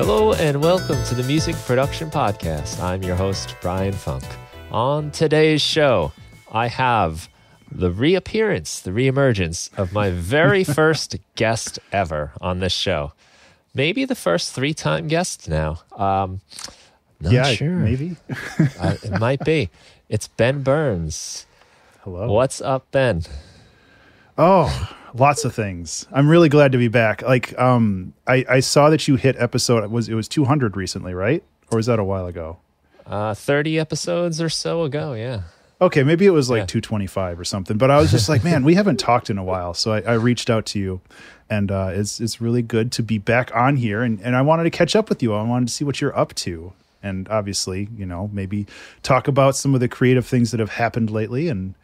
Hello and welcome to the Music Production Podcast. I'm your host, Brian Funk. On today's show, I have the reappearance, the reemergence of my very first guest ever on this show. Maybe the first three-time guest now. Not sure. Maybe. It might be. It's Ben Burns. Hello. What's up, Ben? Oh, lots of things. I'm really glad to be back. Like, I saw that you hit episode, it was 200 recently, right? Or was that a while ago? 30 episodes or so ago, yeah. Okay, maybe it was like 225 or something. But I was just like, man, we haven't talked in a while. So I reached out to you. And it's really good to be back on here. And I wanted to catch up with you. I wanted to see what you're up to. And obviously, you know, maybe talk about some of the creative things that have happened lately and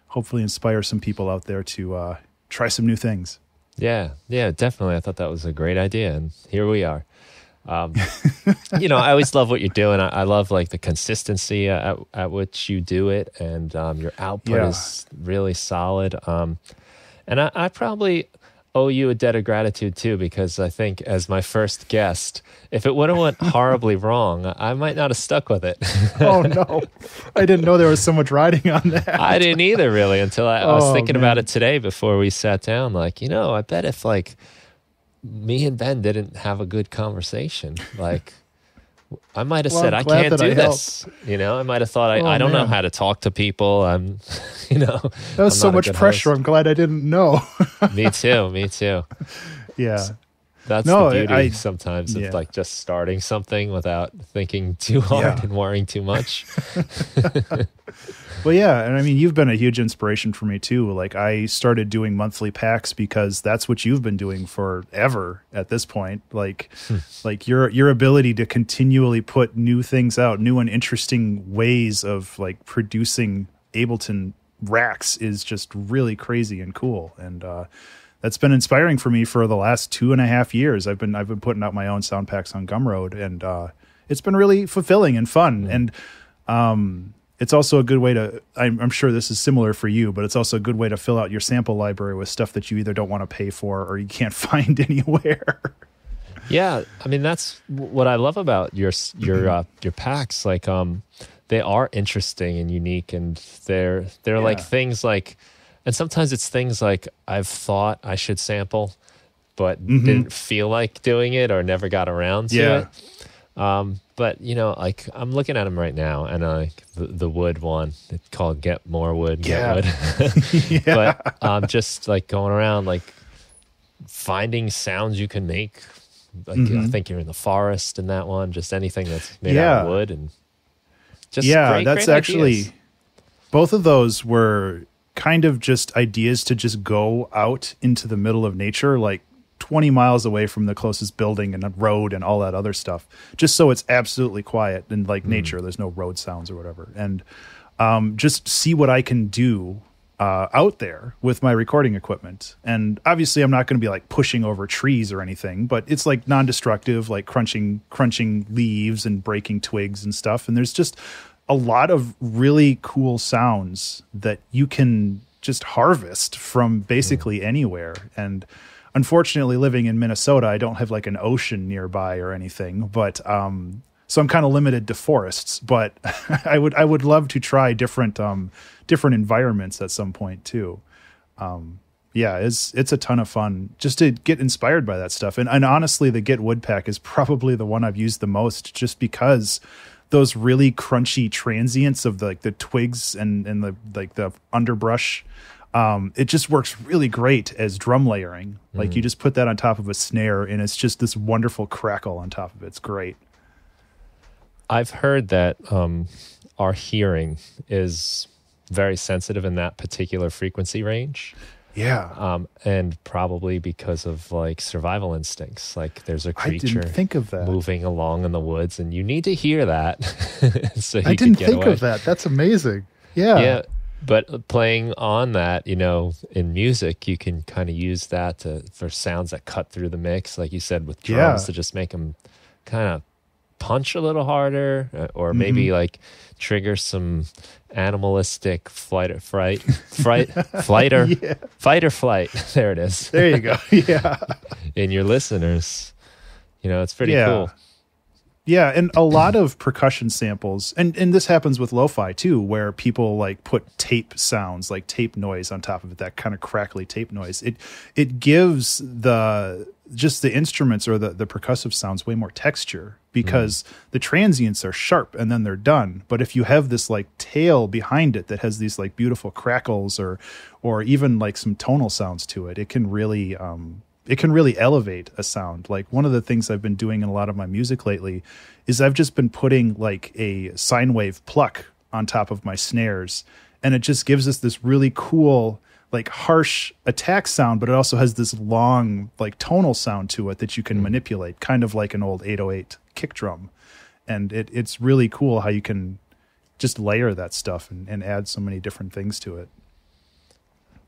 hopefully inspire some people out there to try some new things. Yeah, definitely. I thought that was a great idea. And here we are. You know, I always love what you're doing. I love like the consistency at which you do it. And your output is really solid. And I probably owe you a debt of gratitude too, because I think as my first guest, if it would have went horribly wrong, I might not have stuck with it. Oh no, I didn't know there was so much riding on that. I didn't either really until I was thinking about it today before we sat down. Like, you know, I bet if like me and Ben didn't have a good conversation, like I might have said, I can't do this. You know, I might have thought, I don't know how to talk to people. I'm, you know. That was so much pressure. Host. I'm glad I didn't know. Me too. Yeah. That's the beauty sometimes of like just starting something without thinking too hard and worrying too much. Well, yeah, and I mean, you've been a huge inspiration for me too. Like, I started doing monthly packs because that's what you've been doing forever at this point. Like your ability to continually put new things out, new and interesting ways of like producing Ableton racks is just really crazy and cool. And that's been inspiring for me for the last 2.5 years. I've been putting out my own sound packs on Gumroad, and it's been really fulfilling and fun. And it's also a good way to, I'm sure this is similar for you, but it's also a good way to fill out your sample library with stuff that you either don't want to pay for or you can't find anywhere. Yeah, I mean, that's what I love about your packs. Like, they are interesting and unique, and they're like things like, and sometimes it's things like I've thought I should sample, but didn't feel like doing it or never got around to it. But, you know, like I'm looking at them right now, and like the wood one, it's called Get More Wood, Get Wood. But just like going around, like finding sounds you can make. Like I think you're in the forest in that one, just anything that's made out of wood. And just great actually, ideas. Both of those were kind of just ideas to just go out into the middle of nature, like 20 miles away from the closest building and a road and all that other stuff, just so it's absolutely quiet and like nature. There's no road sounds or whatever. And just see what I can do out there with my recording equipment. And obviously I'm not going to be like pushing over trees or anything, but it's like non-destructive, like crunching leaves and breaking twigs and stuff. And there's just a lot of really cool sounds that you can just harvest from basically anywhere. And unfortunately, living in Minnesota, I don't have like an ocean nearby or anything, but so I'm kind of limited to forests. But I would love to try different environments at some point too. It's a ton of fun just to get inspired by that stuff. And honestly, the Get Wood pack is probably the one I've used the most, just because those really crunchy transients of the twigs and the underbrush. It just works really great as drum layering. Like you just put that on top of a snare and it's just this wonderful crackle on top of it. It's great. I've heard that our hearing is very sensitive in that particular frequency range. Yeah. And probably because of like survival instincts. Like there's a creature I didn't think of that. Moving along in the woods, and you need to hear that. So I didn't think of that. That's amazing. Yeah. Yeah. But playing on that, you know, in music, you can kind of use that for sounds that cut through the mix, like you said, with drums to just make them kind of punch a little harder, or maybe like trigger some animalistic fight or flight. There it is. There you go. Yeah. In your listeners, you know, it's pretty cool. Yeah, and a lot of percussion samples, and this happens with lo-fi too, where people like put tape sounds, like tape noise on top of it, that kind of crackly tape noise. It gives the instruments or the percussive sounds way more texture because the transients are sharp and then they're done. But if you have this like tail behind it that has these like beautiful crackles or even like some tonal sounds to it, it can really elevate a sound. Like one of the things I've been doing in a lot of my music lately is I've just been putting like a sine wave pluck on top of my snares, and it just gives us this really cool, like harsh attack sound, but it also has this long, like tonal sound to it that you can manipulate, kind of like an old 808 kick drum. And it's really cool how you can just layer that stuff and add so many different things to it.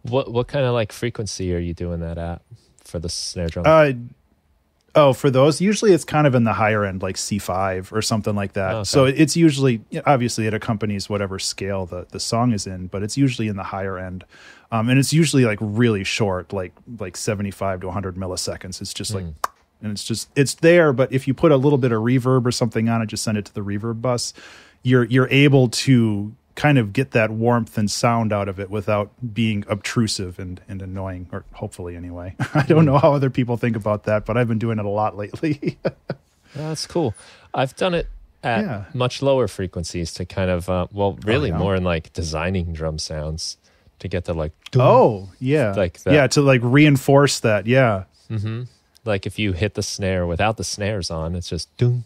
What kind of like frequency are you doing that at for the snare drum? For those, usually it's kind of in the higher end, like C5 or something like that. Oh, okay. So it's usually, obviously it accompanies whatever scale the song is in, but it's usually in the higher end. And it's usually like really short, like 75 to 100 milliseconds. It's just like, and it's there. But if you put a little bit of reverb or something on it, just send it to the reverb bus, you're able to kind of get that warmth and sound out of it without being obtrusive and annoying, or hopefully anyway. I don't know how other people think about that, but I've been doing it a lot lately. That's cool. I've done it at much lower frequencies to kind of, more in like designing drum sounds to get the like, like that. Yeah, to like reinforce that. Yeah. Mm-hmm. Like if you hit the snare without the snares on, it's just doom.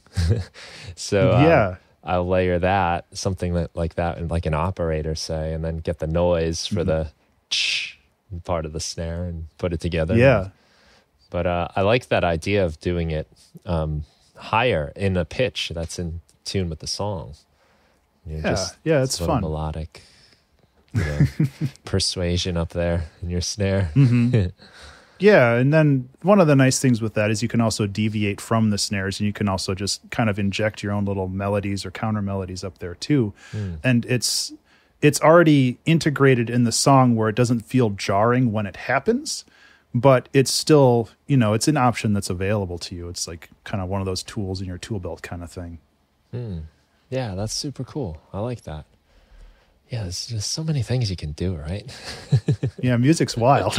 So I'll layer that, something like that, in like an operator, say, and then get the noise for the part of the snare and put it together. Yeah. But I like that idea of doing it higher in a pitch that's in tune with the song. It's fun. Melodic persuasion up there in your snare. Mm-hmm. Yeah, and then one of the nice things with that is you can also deviate from the snares, and you can also just kind of inject your own little melodies or counter melodies up there too. And it's already integrated in the song where it doesn't feel jarring when it happens, but it's still, it's an option that's available to you. It's like kind of one of those tools in your tool belt kind of thing. Yeah, that's super cool. I like that. Yeah, there's just so many things you can do, right? Yeah, music's wild.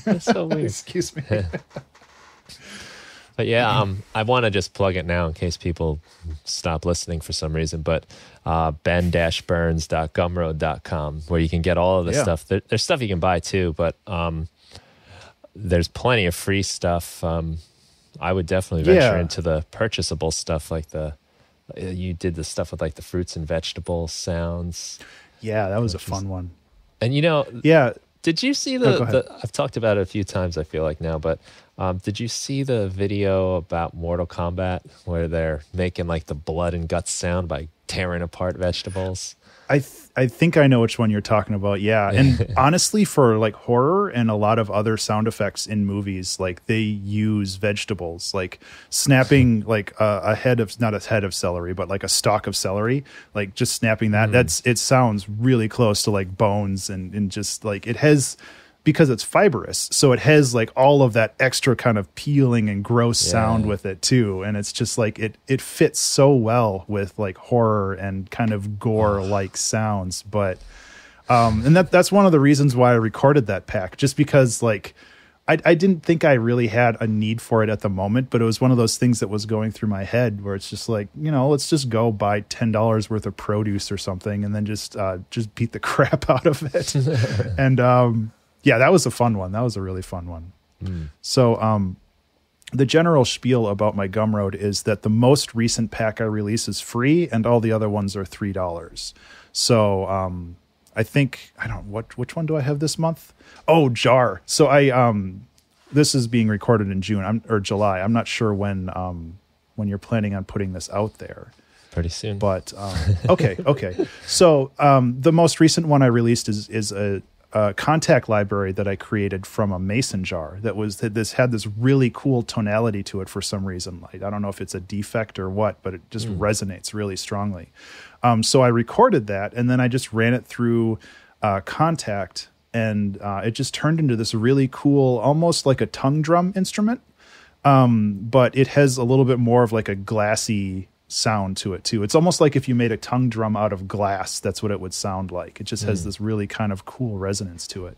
That's so weird. Excuse me. But I want to just plug it now in case people stop listening for some reason. But ben-burns.gumroad.com, where you can get all of the stuff. There's stuff you can buy too, but there's plenty of free stuff. I would definitely venture into the purchasable stuff, like you did the stuff with like the fruits and vegetables sounds. Yeah, that was a fun one. And did you see I've talked about it a few times, I feel like now, but did you see the video about Mortal Kombat where they're making like the blood and guts sound by tearing apart vegetables? I think I know which one you're talking about. Yeah. And honestly, for like horror and a lot of other sound effects in movies, like they use vegetables, like snapping like not a head of celery, but like a stalk of celery, like just snapping that. It sounds really close to like bones and just like it has, because it's fibrous. So it has like all of that extra kind of peeling and gross sound with it too. And it's just like, it fits so well with like horror and kind of gore like sounds. But, and that's one of the reasons why I recorded that pack, just because like, I didn't think I really had a need for it at the moment, but it was one of those things that was going through my head where it's just like, let's just go buy $10 worth of produce or something. And then just beat the crap out of it. And, yeah, that was a fun one. That was a really fun one. So the general spiel about my Gumroad is that the most recent pack I release is free and all the other ones are $3. So I think, which one do I have this month? Oh, Jar. So this is being recorded in June or July. I'm not sure when you're planning on putting this out there. Pretty soon. But okay. So the most recent one I released is a contact library that I created from a mason jar that had this really cool tonality to it for some reason. Like, I don't know if it's a defect or what, but it just resonates really strongly. So I recorded that, and then I just ran it through Contact, and it just turned into this really cool, almost like a tongue drum instrument. But it has a little bit more of like a glassy sound to it too. It's almost like if you made a tongue drum out of glass, that's what it would sound like. It just has this really kind of cool resonance to it.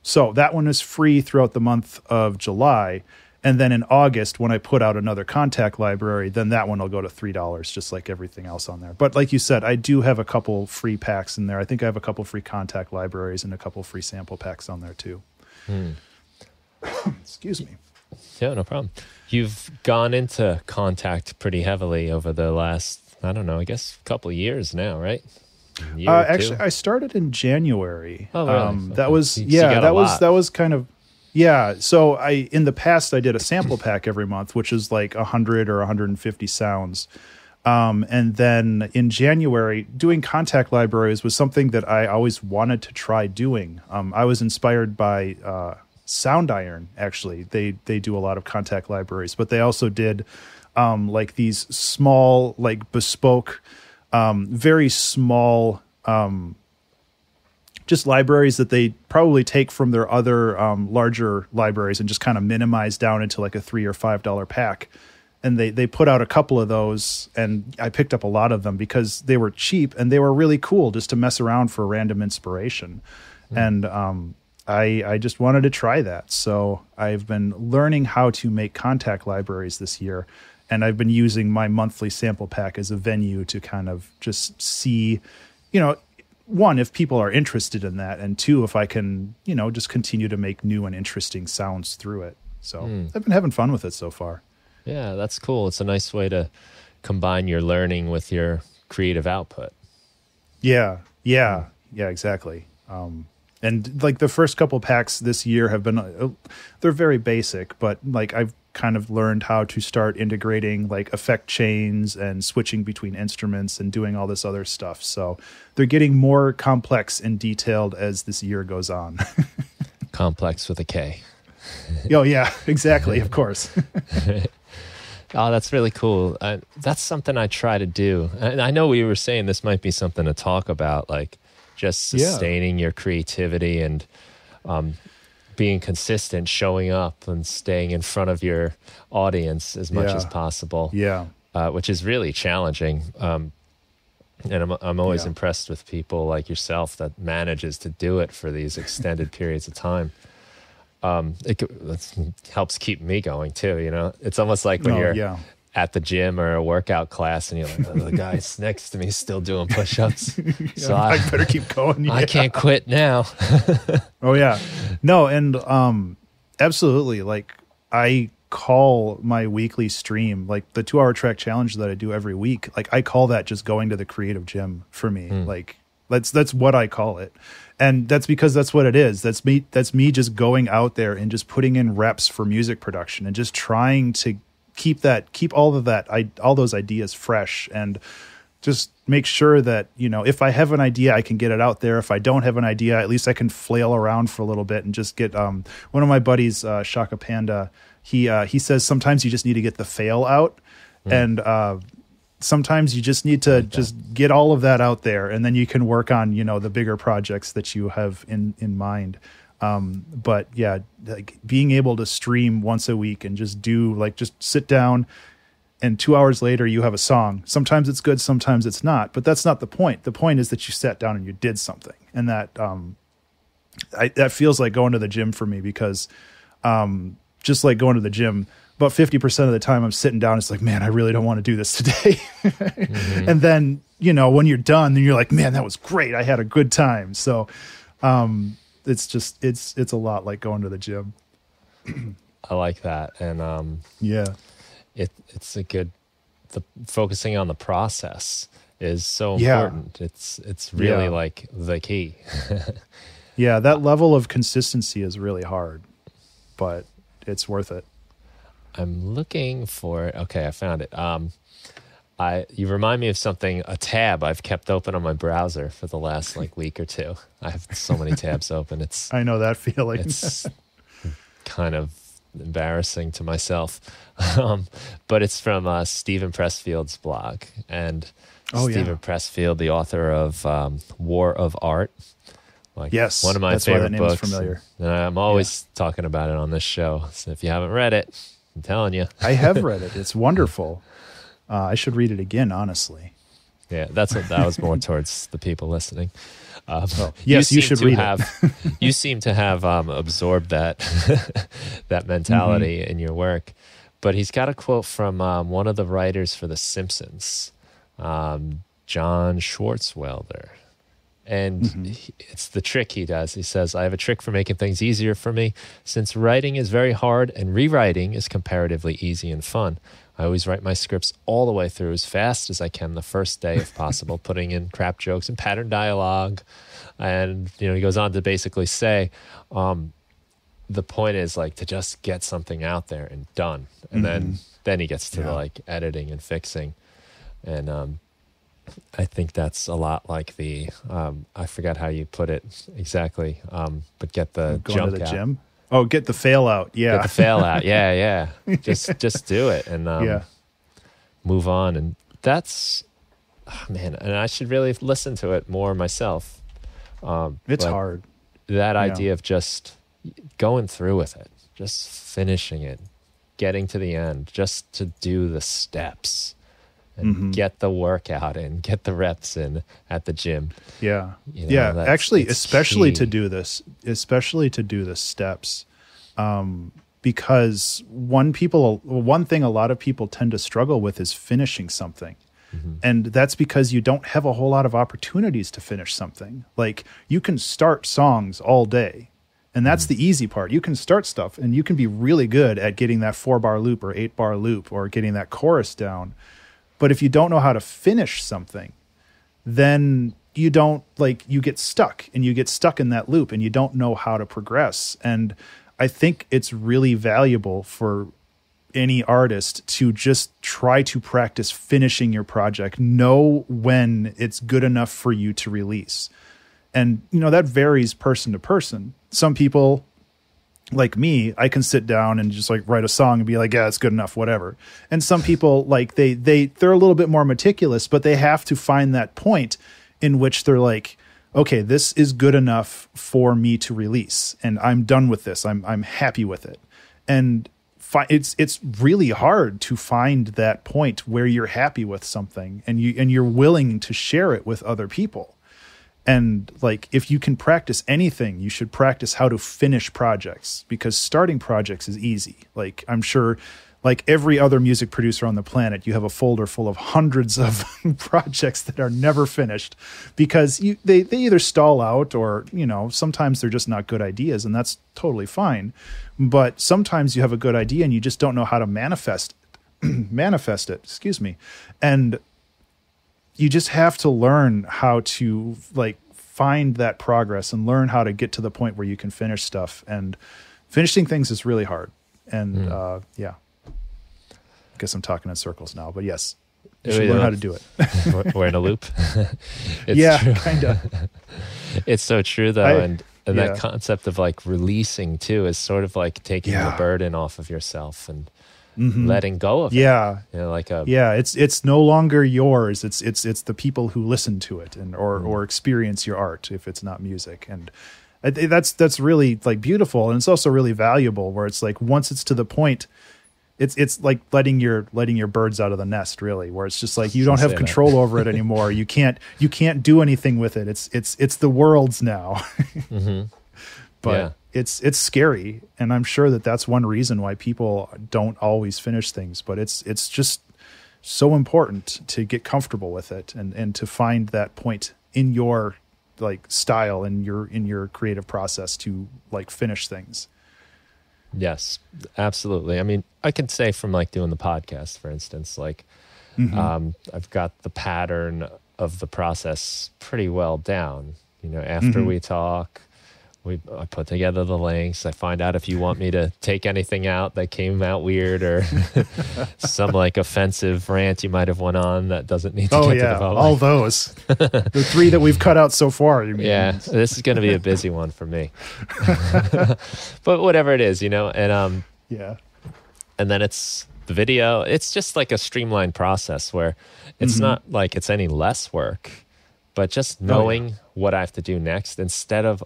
So that one is free throughout the month of July. And then in August, when I put out another contact library, then that one will go to $3, just like everything else on there. But like you said, I do have a couple free packs in there. I think I have a couple free contact libraries and a couple free sample packs on there too. Excuse me. Yeah, no problem. You've gone into contact pretty heavily over the last, I don't know, I guess a couple of years now, right? Actually, I started in January. Oh, really? That was that was kind of So in the past I did a sample pack every month, which is like 100 or 150 sounds. And then in January, doing contact libraries was something that I always wanted to try doing. I was inspired by Sound Iron. Actually, they do a lot of contact libraries, but they also did like these small, like bespoke, very small, just libraries that they probably take from their other larger libraries and just kind of minimize down into like a $3 or $5 pack. And they put out a couple of those, and I picked up a lot of them because they were cheap and they were really cool just to mess around for random inspiration. And I just wanted to try that. So I've been learning how to make contact libraries this year. And I've been using my monthly sample pack as a venue to kind of just see, one, if people are interested in that, and two, if I can, just continue to make new and interesting sounds through it. So I've been having fun with it so far. Yeah, that's cool. It's a nice way to combine your learning with your creative output. Yeah, exactly. And like the first couple packs this year have been, they're very basic, but like I've kind of learned how to start integrating like effect chains and switching between instruments and doing all this other stuff. So they're getting more complex and detailed as this year goes on. Complex with a K. Oh yeah, exactly. Of course. Oh, that's really cool. That's something I try to do. And I know we were saying this might be something to talk about, like just sustaining your creativity and being consistent, showing up and staying in front of your audience as much as possible. Yeah. Which is really challenging. And I'm always impressed with people like yourself that manages to do it for these extended periods of time. It helps keep me going too. It's almost like when you're at the gym or a workout class and you're like, oh, the guy next to me is still doing push-ups. So I better keep going. I can't quit now. Oh yeah. No. And, absolutely. Like I call my weekly stream, like the 2-hour track challenge that I do every week. Like I call that just going to the creative gym for me. Like that's what I call it. And that's because that's what it is. That's me just going out there and just putting in reps for music production and just trying to keep all those ideas fresh and just make sure that, if I have an idea, I can get it out there. If I don't have an idea, at least I can flail around for a little bit and just get, one of my buddies, Shaka Panda, he says sometimes you just need to get the fail out. And, sometimes you just need to just get all of that out there, and then you can work on, the bigger projects that you have in mind. But yeah, like being able to stream once a week and just just sit down, and 2 hours later you have a song. Sometimes it's good, sometimes it's not, but that's not the point. The point is that you sat down and you did something. And that, that feels like going to the gym for me because, just like going to the gym, about 50% of the time I'm sitting down, it's like, man, I really don't want to do this today. And then, when you're done, then you're like, man, that was great. I had a good time. So, it's just, it's a lot like going to the gym. I like that. And, it's a good, focusing on the process is so important. It's really like the key. Yeah. That level of consistency is really hard, but it's worth it. I'm looking for, okay, I found it. You remind me of something, a tab I've kept open on my browser for the last week or two. I have so many tabs open. I know that feeling. It's kind of embarrassing to myself. But it's from Stephen Pressfield's blog. And Stephen Pressfield, the author of War of Art. Yes, one of my that's favorite why that name books. is familiar. And I'm always talking about it on this show. So if you haven't read it, I'm telling you. I have read it. It's wonderful. I should read it again, honestly. Yeah, that was more towards the people listening. Yes, you should read it. You seem to have absorbed that that mentality in your work. But he's got a quote from one of the writers for The Simpsons, John Schwartzwelder. And it's the trick he does. He says, I have a trick for making things easier for me. Since writing is very hard and rewriting is comparatively easy and fun, I always write my scripts all the way through as fast as I can the first day, if possible, putting in crap jokes and pattern dialogue. And, he goes on to basically say, the point is like to just get something out there and done. And then he gets to the like editing and fixing. And I think that's a lot like the, I forgot how you put it exactly, but get the going junk to the out. gym. Oh, get the fail out. Yeah. Get the fail out. Yeah. Just do it and move on. And that's, man, and I should really listen to it more myself. It's hard. That idea of just going through with it, just finishing it, getting to the end, just to do the steps and get the workout in, get the reps in at the gym. Yeah. Actually, especially to do the steps, because one thing a lot of people tend to struggle with is finishing something. And that's because you don't have a whole lot of opportunities to finish something. Like, you can start songs all day, and that's the easy part. You can start stuff, and you can be really good at getting that 4-bar loop or 8-bar loop or getting that chorus down. But if you don't know how to finish something, then you get stuck, and you get stuck in that loop, and you don't know how to progress. And I think it's really valuable for any artist to just try to practice finishing your project. Know when it's good enough for you to release. And, that varies person to person. Some people, like me, I can sit down and just like write a song and be like, yeah, it's good enough, whatever. And some people, like, they're a little bit more meticulous, but they have to find that point in which they're like, okay, this is good enough for me to release, and I'm done with this. I'm happy with it. And it's really hard to find that point where you're happy with something and you're willing to share it with other people. And like, if you can practice anything, you should practice how to finish projects, because starting projects is easy. Like, I'm sure, like every other music producer on the planet, you have a folder full of hundreds of projects that are never finished because they either stall out or, sometimes they're just not good ideas, and that's totally fine. But sometimes you have a good idea and you just don't know how to manifest it, And you just have to learn how to like find that progress and learn how to get to the point where you can finish stuff. And finishing things is really hard. And I guess I'm talking in circles now, but yes, you should learn how to do it. We're in a loop. Kind of. It's so true though. And that concept of like releasing too is sort of like taking the burden off of yourself and letting go of it. It's no longer yours. It's the people who listen to it or experience your art if it's not music. And that's really like beautiful, and it's also really valuable, where it's like once it's to the point, it's like letting your birds out of the nest, really, where it's just like you don't have control over it anymore. You can't do anything with it. It's the world's now. But it's scary, and I'm sure that's one reason why people don't always finish things. But it's just so important to get comfortable with it and to find that point in your like style and in your creative process to like finish things. Yes, absolutely. I mean, I can say from like doing the podcast, for instance, like I've got the pattern of the process pretty well down. After we talk, I put together the links. I find out if you want me to take anything out that came out weird or some like offensive rant you might have went on that doesn't need to get to the public. All those. The 3 that we've cut out so far. You mean. Yeah, this is going to be a busy one for me. But whatever it is, and and then it's the video. It's just like a streamlined process where it's not like it's any less work, but just knowing what I have to do next, instead of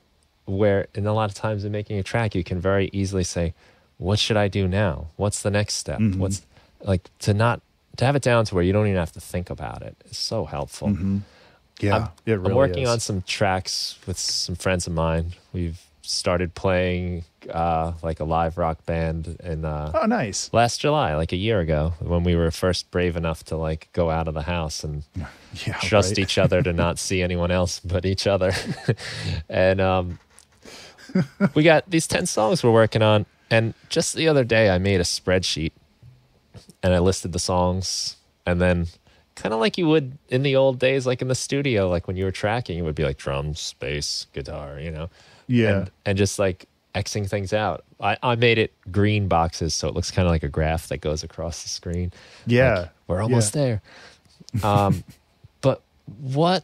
where, in a lot of times in making a track, you can very easily say, what should I do now? What's the next step? What's like, to not to have it down to where you don't even have to think about it is so helpful. Mm-hmm. Yeah, it really I'm working is. on some tracks with some friends of mine. We've started playing like a live rock band in Oh, nice. last July, like a year ago, when we were first brave enough to like go out of the house and trust each other to not see anyone else but each other. And we got these 10 songs we're working on. And just the other day, I made a spreadsheet and I listed the songs, and then kind of like you would in the old days, like in the studio, like when you were tracking, it would be like drums, bass, guitar, you know? Yeah. And just like Xing things out. I made it green boxes, so it looks kind of like a graph that goes across the screen. Yeah. Like, we're almost there. But what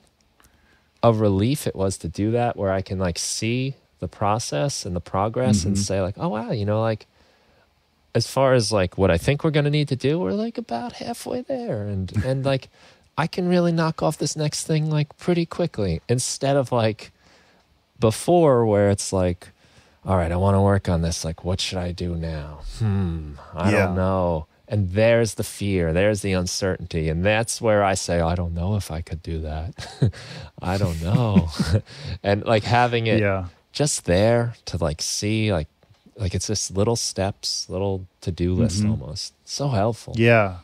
a relief it was to do that, where I can like see the process and the progress and say like, oh wow, you know, like as far as like what I think we're going to need to do, we're like about halfway there. And like, I can really knock off this next thing like pretty quickly, instead of like before where it's like, all right, I want to work on this. Like, what should I do now? I don't know. And there's the fear, there's the uncertainty. And that's where I say, I don't know if I could do that. I don't know. And like having it just there to like see, like it's just little steps, little to-do list almost. So helpful. Yeah.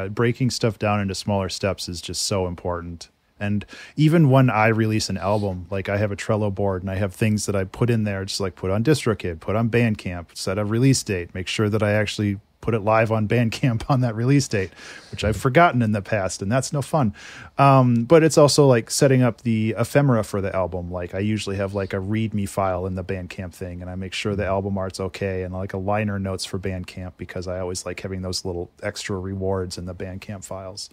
Breaking stuff down into smaller steps is just so important. And even when I release an album, like I have a Trello board and I have things that I put in there, just like put on DistroKid, put on Bandcamp, set a release date, make sure that I actually put it live on Bandcamp on that release date, which I've forgotten in the past, and that's no fun. But it's also like setting up the ephemera for the album. Like I usually have like a README file in the Bandcamp thing, and I make sure the album art's okay, and like a liner notes for Bandcamp, because I always like having those little extra rewards in the Bandcamp files.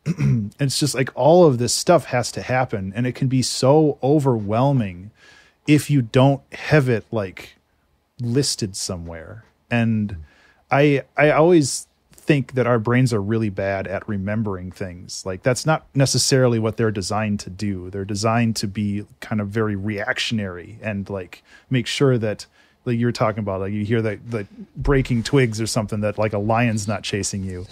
It's just like all of this stuff has to happen, and it can be so overwhelming if you don't have it like listed somewhere. And I always think that our brains are really bad at remembering things. Like that's not necessarily what they're designed to do. They're designed to be kind of very reactionary and like make sure that, like you were talking about, like you hear the breaking twigs or something, that like a lion's not chasing you.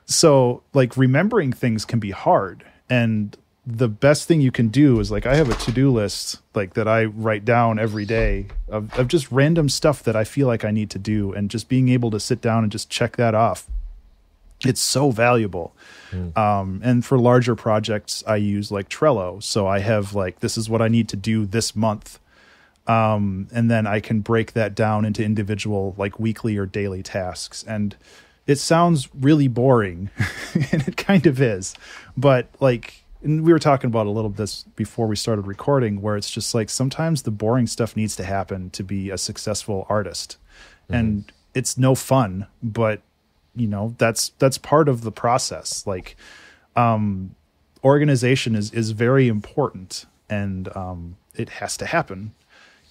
So like remembering things can be hard, and the best thing you can do is like I have a to-do list like that I write down every day of just random stuff that I feel like I need to do, and just being able to sit down and just check that off. It's so valuable. And for larger projects, I use like Trello. So I have like, this is what I need to do this month. And then I can break that down into individual like weekly or daily tasks. And it sounds really boring and it kind of is, but like, and we were talking about a little bit this before we started recording, where it's just like sometimes the boring stuff needs to happen to be a successful artist. And it's no fun, but you know, that's part of the process. Like, organization is very important, and it has to happen,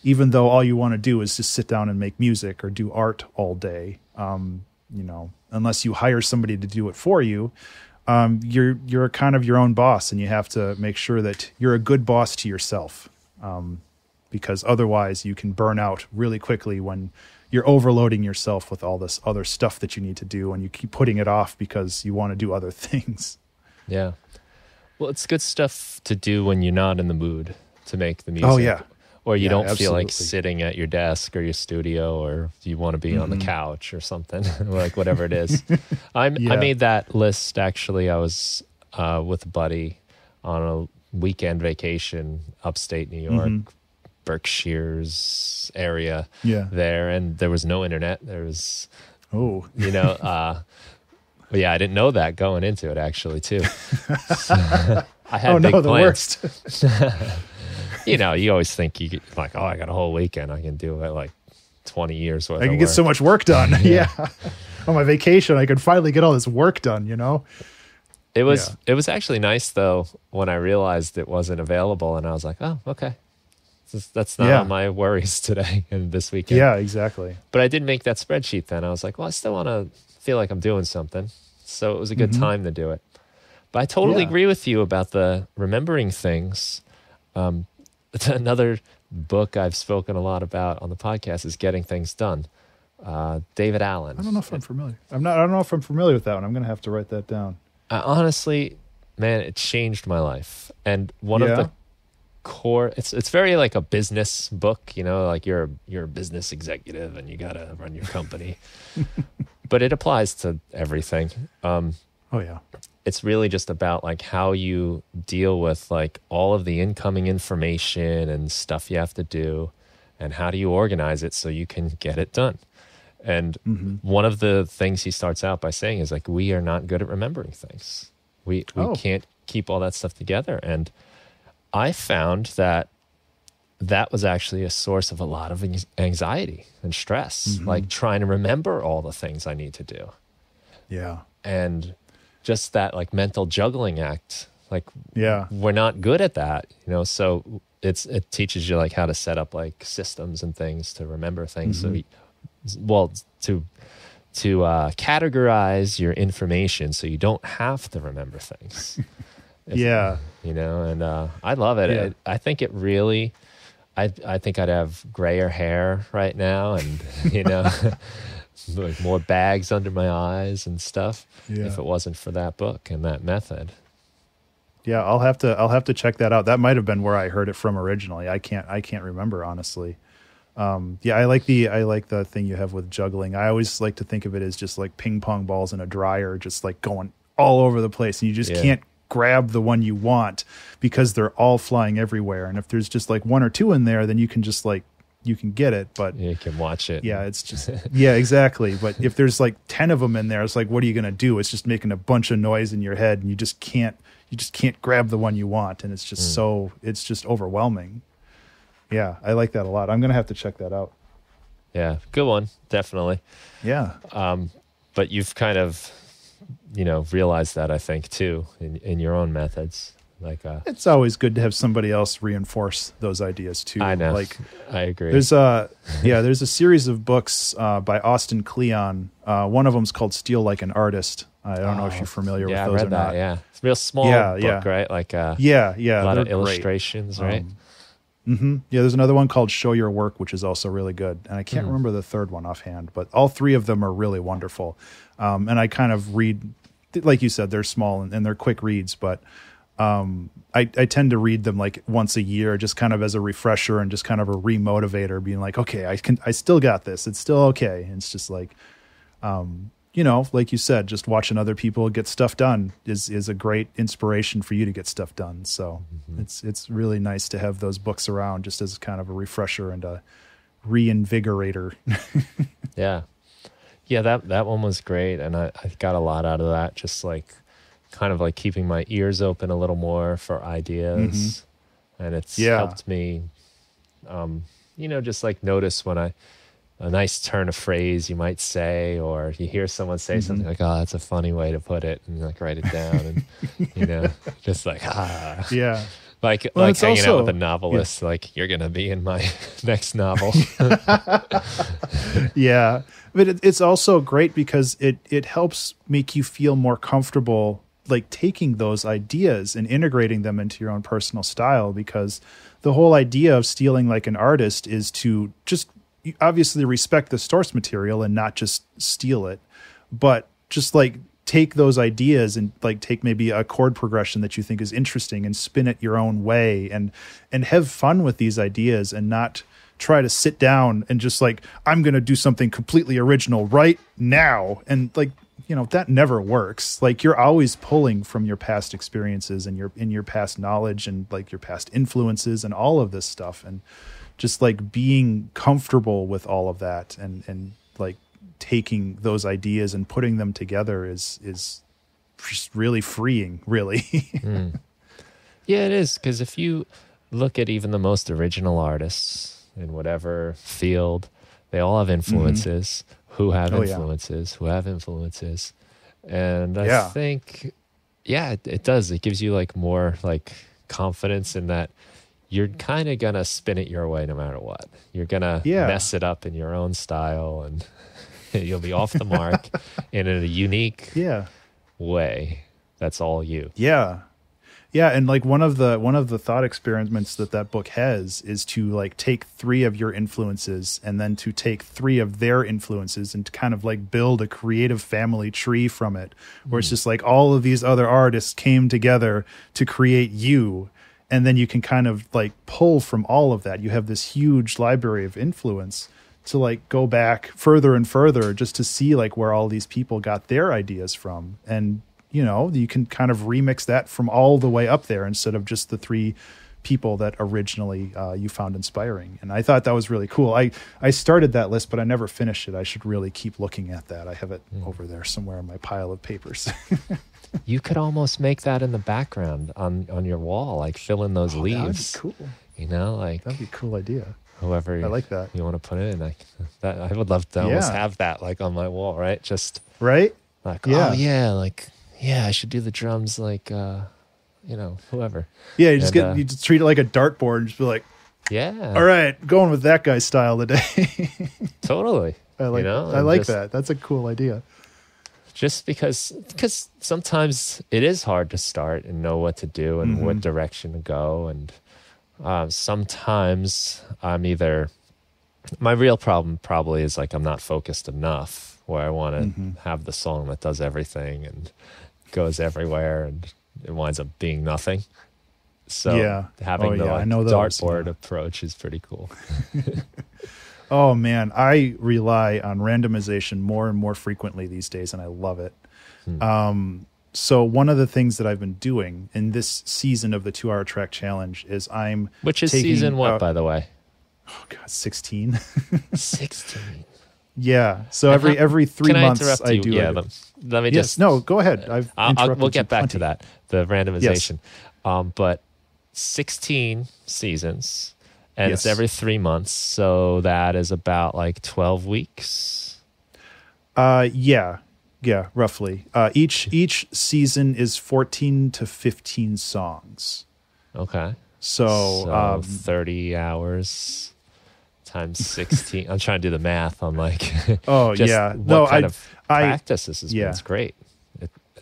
even though all you want to do is just sit down and make music or do art all day. You know, unless you hire somebody to do it for you, you're kind of your own boss, and you have to make sure that you're a good boss to yourself, because otherwise you can burn out really quickly when you're overloading yourself with all this other stuff that you need to do, and you keep putting it off because you want to do other things. Yeah. Well, it's good stuff to do when you're not in the mood to make the music. Oh, yeah. Or you don't feel like absolutely. sitting at your desk or your studio, or you want to be on the couch or something, like whatever it is. I made that list, actually. I was with a buddy on a weekend vacation upstate New York, Berkshire's area there, and there was no internet. There was, but yeah, I didn't know that going into it, actually, too. So, I had big plans. The worst. You know, you always think you get like, oh, I got a whole weekend. I can do it like 20 years worth I of can get work. so much work done. Yeah. On my vacation, I could finally get all this work done, you know? It was actually nice, though, when I realized it wasn't available, and I was like, oh, okay. That's not on my worries today and this weekend. Yeah, exactly. But I did make that spreadsheet then. I was like, well, I still want to feel like I'm doing something. So it was a good time to do it. But I totally agree with you about the remembering things. Another book I've spoken a lot about on the podcast is Getting Things Done. David Allen. I don't know if I'm familiar. I don't know if I'm familiar with that one. I'm going to have to write that down. Honestly, man, it changed my life. And one of the core, it's very like a business book, you know, like you're a business executive and you got to run your company. But it applies to everything. It's really just about like how you deal with like all of the incoming information and stuff you have to do, and how do you organize it so you can get it done. And one of the things he starts out by saying is like, we are not good at remembering things. We can't keep all that stuff together. And I found that was actually a source of a lot of anxiety and stress, like trying to remember all the things I need to do. Yeah. And just that like mental juggling act, like we're not good at that, you know? So it teaches you like how to set up like systems and things to remember things. To categorize your information so you don't have to remember things. You know, and I love it. Yeah. I think it really, I think I'd have grayer hair right now, and you know, like more bags under my eyes and stuff if it wasn't for that book and that method. Yeah, I'll have to check that out. That might have been where I heard it from originally. I can't remember, honestly. I like the thing you have with juggling. I always like to think of it as just like ping pong balls in a dryer, just like going all over the place, and you just can't grab the one you want because they're all flying everywhere. And if there's just like one or two in there, then you can just like, you can get it, but you can watch it. Yeah, it's just, exactly. But if there's like 10 of them in there, it's like, what are you going to do? It's just making a bunch of noise in your head, and you just can't grab the one you want. And it's just it's just overwhelming. Yeah, I like that a lot. I'm going to have to check that out. Yeah, good one. Definitely. Yeah. But you've kind of, you know, realized that, I think, too, in your own methods. Like, it's always good to have somebody else reinforce those ideas too. I know. Like, I agree. There's a series of books by Austin Kleon. One of them's called Steal Like an Artist. I don't know if you're familiar with those I read or that, not. Yeah, it's a real small book, right? Like, a lot of illustrations, right? Yeah, there's another one called Show Your Work, which is also really good. And I can't remember the third one offhand, but all three of them are really wonderful. And I kind of read, like you said, they're small and they're quick reads, but I tend to read them like once a year, just kind of as a refresher and just kind of a remotivator, being like, okay, I still got this. It's still okay. And it's just like, you know, like you said, just watching other people get stuff done is a great inspiration for you to get stuff done. So it's really nice to have those books around just as kind of a refresher and a reinvigorator. Yeah, that one was great, and I got a lot out of that. Just like kind of like keeping my ears open a little more for ideas, and it's helped me, you know, just like notice when a nice turn of phrase you might say, or you hear someone say something like, oh, that's a funny way to put it, and like write it down, and you know, just like like hanging out with a novelist, like, you're gonna be in my next novel. Yeah, but it's also great because it helps make you feel more comfortable, like taking those ideas and integrating them into your own personal style, because the whole idea of stealing like an artist is to just obviously respect the source material and not just steal it, but just like take those ideas and like take maybe a chord progression that you think is interesting and spin it your own way, and have fun with these ideas, and not try to sit down and just like, I'm going to do something completely original right now. And like, you know, that never works. Like, you're always pulling from your past experiences and your past knowledge and like your past influences and all of this stuff. And just like being comfortable with all of that and like taking those ideas and putting them together is just really freeing, really. Yeah, it is. Because if you look at even the most original artists in whatever field, they all have influences who have influences who have influences. And I think, it does. It gives you like more like confidence in that you're kind of going to spin it your way no matter what. You're going to mess it up in your own style, and you'll be off the mark in a unique way. That's all you. Yeah. Yeah, and like one of the thought experiments that book has is to like take 3 of your influences and then to take 3 of their influences and to kind of like build a creative family tree from it, where it's just like all of these other artists came together to create you, and then you can kind of like pull from all of that. You have this huge library of influence to like go back further and further just to see like where all these people got their ideas from. And you know, you can kind of remix that from all the way up there instead of just the 3 people that originally you found inspiring. And I thought that was really cool. I started that list, but I never finished it. I should really keep looking at that. I have it over there somewhere in my pile of papers. You could almost make that in the background on your wall, like fill in those leaves. That'd be cool. You know, like that'd be a cool idea. Whoever I like that. you want to put in, like that. I would love to almost have that like on my wall, right? Just right. Like, oh yeah, like. Yeah, I should do the drums like, you know, whoever. Yeah, you just treat it like a dartboard and just be like, yeah, all right, going with that guy's style today. Totally. I like, that. That's a cool idea. Just because sometimes it is hard to start and know what to do and what direction to go. And sometimes I'm my real problem probably is like I'm not focused enough, where I want to have the song that does everything and goes everywhere, and it winds up being nothing. So having the dartboard approach is pretty cool. Oh man, I rely on randomization more and more frequently these days, and I love it. So one of the things that I've been doing in this season of the 2-hour track challenge is which is season what, by the way? Oh God, 16. 16. Yeah. So every 3 months I do. Yeah. Let me just no. Go ahead. We'll get back to that. The randomization. Yes. But 16 seasons, and it's every 3 months. So that is about like 12 weeks. Yeah, roughly. Each season is 14 to 15 songs. Okay. So 30 hours. Times 16. I'm trying to do the math on like what kind of practice this has been. It's great.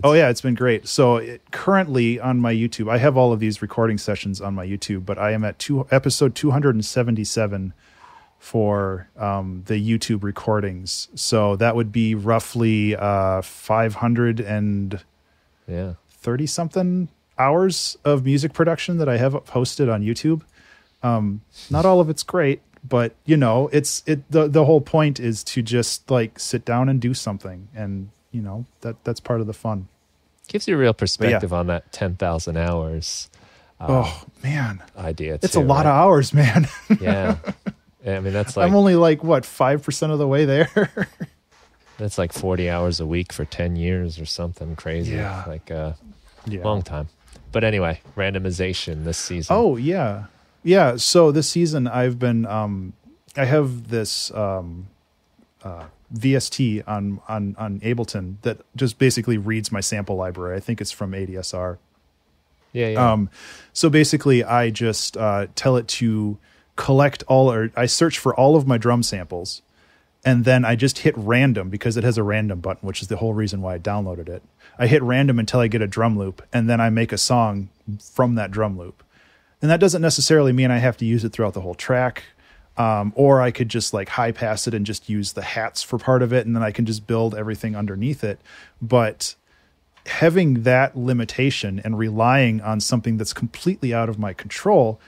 It's been great. So currently on my YouTube, I have all of these recording sessions on my YouTube, but I am at episode 277 for the YouTube recordings. So that would be roughly 530 something hours of music production that I have posted on YouTube. Not all of it's great, but you know, the whole point is to just like sit down and do something, and you know that's part of the fun. Gives you a real perspective on that 10,000 hours. Oh man, idea. It's a lot of hours, man. Yeah, I mean that's like I'm only like 5% of the way there. That's like 40 hours a week for 10 years or something crazy. Yeah, like long time. But anyway, randomization this season. Oh yeah. Yeah, so this season I've been I have this VST on Ableton that just basically reads my sample library. I think it's from ADSR. Yeah. So basically I just tell it to collect I search for all of my drum samples, and then I just hit random because it has a random button, which is the whole reason why I downloaded it. I hit random until I get a drum loop, and then I make a song from that drum loop. And that doesn't necessarily mean I have to use it throughout the whole track. Or I could just like high pass it and just use the hats for part of it, and then I can just build everything underneath it. But having that limitation and relying on something that's completely out of my control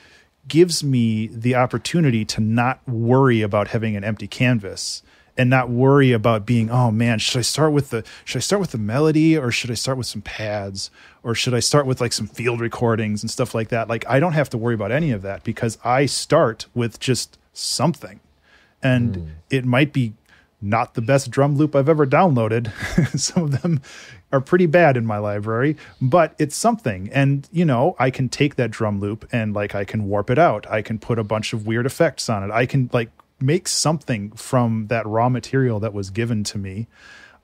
gives me the opportunity to not worry about having an empty canvas and not worry about being, oh man, should I start with the melody, or should I start with some pads, or should I start with like some field recordings and stuff like that? Like I don't have to worry about any of that because I start with just something, and it might be not the best drum loop I've ever downloaded. Some of them are pretty bad in my library, but it's something. And you know, I can take that drum loop and like I can warp it out. I can put a bunch of weird effects on it. I can like make something from that raw material that was given to me.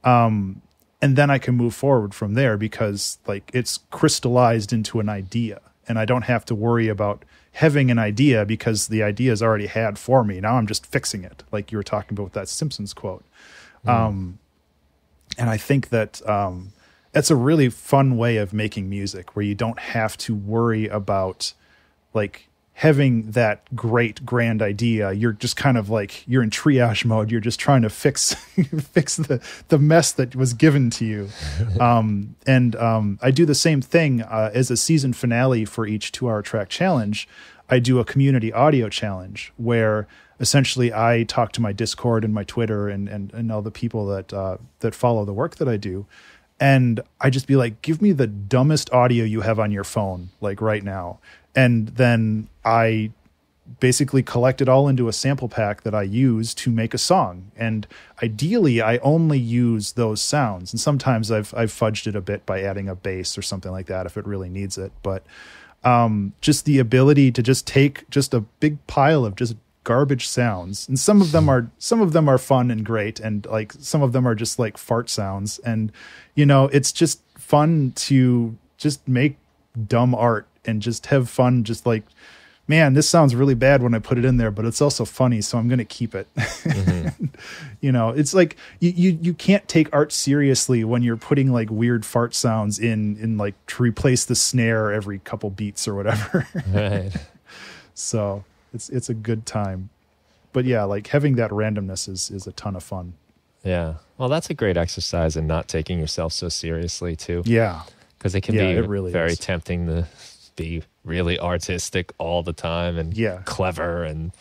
And then I can move forward from there because like it's crystallized into an idea, and I don't have to worry about having an idea because the idea is already had for me. Now I'm just fixing it. Like you were talking about with that Simpsons quote. And I think that, that's a really fun way of making music where you don't have to worry about like having that great grand idea. You're just kind of like, you're in triage mode. You're just trying to fix the mess that was given to you. I do the same thing as a season finale for each 2-hour track challenge. I do a community audio challenge where essentially I talk to my Discord and my Twitter and all the people that follow the work that I do. And I just be like, give me the dumbest audio you have on your phone, like right now. And then I basically collect it all into a sample pack that I use to make a song. And ideally, I only use those sounds. And sometimes I've fudged it a bit by adding a bass or something like that if it really needs it. But just the ability to just take just a big pile of just garbage sounds, and some of them are fun and great, and like some of them are just like fart sounds, and it's just fun to just make dumb art and just have fun, just like, man, this sounds really bad when I put it in there, but it's also funny, so I'm going to keep it. It's like you can't take art seriously when you're putting like weird fart sounds in like to replace the snare every couple beats or whatever. Right. So it's a good time. But yeah, like having that randomness is a ton of fun. Yeah. Well, that's a great exercise in not taking yourself so seriously too. Yeah. Because it can be really very tempting to be really artistic all the time and clever. And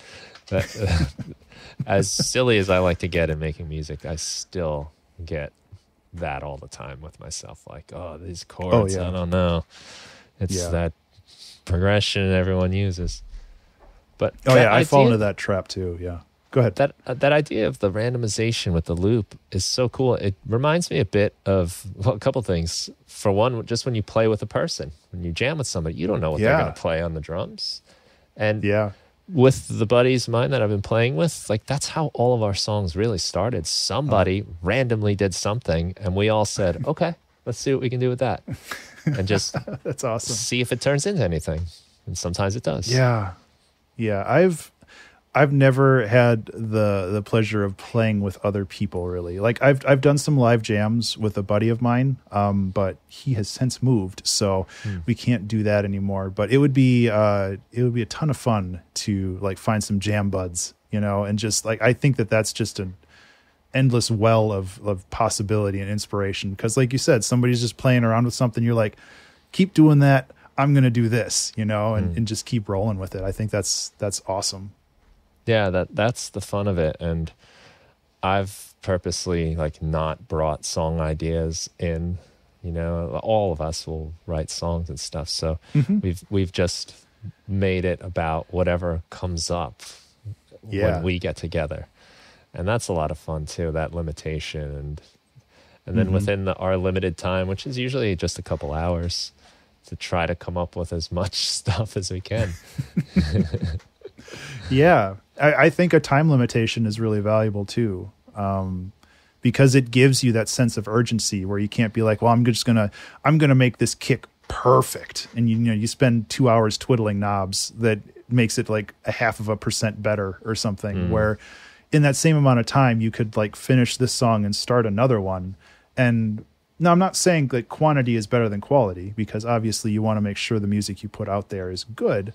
as silly as I like to get in making music, I still get that all the time with myself. Like, oh, these chords, I don't know. It's that progression everyone uses. But I fall into that trap too. Yeah. Go ahead. That idea of the randomization with the loop is so cool. It reminds me a bit of a couple things. For one, just when you play with a person, when you jam with somebody, you don't know what they're going to play on the drums. And with the buddies of mine that I've been playing with, like that's how all of our songs really started. Somebody randomly did something, and we all said, "Okay, let's see what we can do with that," and just that's awesome. See if it turns into anything. And sometimes it does. Yeah. I've never had the pleasure of playing with other people really. Like I've done some live jams with a buddy of mine, but he has since moved, so we can't do that anymore. But it would be a ton of fun to like find some jam buds, and just like I think that's just an endless well of possibility and inspiration. Because like you said, somebody's just playing around with something. You're like, keep doing that. I'm going to do this, and just keep rolling with it. I think that's awesome. Yeah, that's the fun of it. And I've purposely like not brought song ideas in, all of us will write songs and stuff. So we've just made it about whatever comes up when we get together. And that's a lot of fun too, that limitation. And then within our limited time, which is usually just a couple hours, to try to come up with as much stuff as we can. Yeah. I think a time limitation is really valuable too. Because it gives you that sense of urgency where you can't be like, well, I'm going to make this kick perfect. And you spend 2 hours twiddling knobs that makes it like 0.5% better or something, where in that same amount of time, you could like finish this song and start another one. And now, I'm not saying that quantity is better than quality, because obviously you want to make sure the music you put out there is good,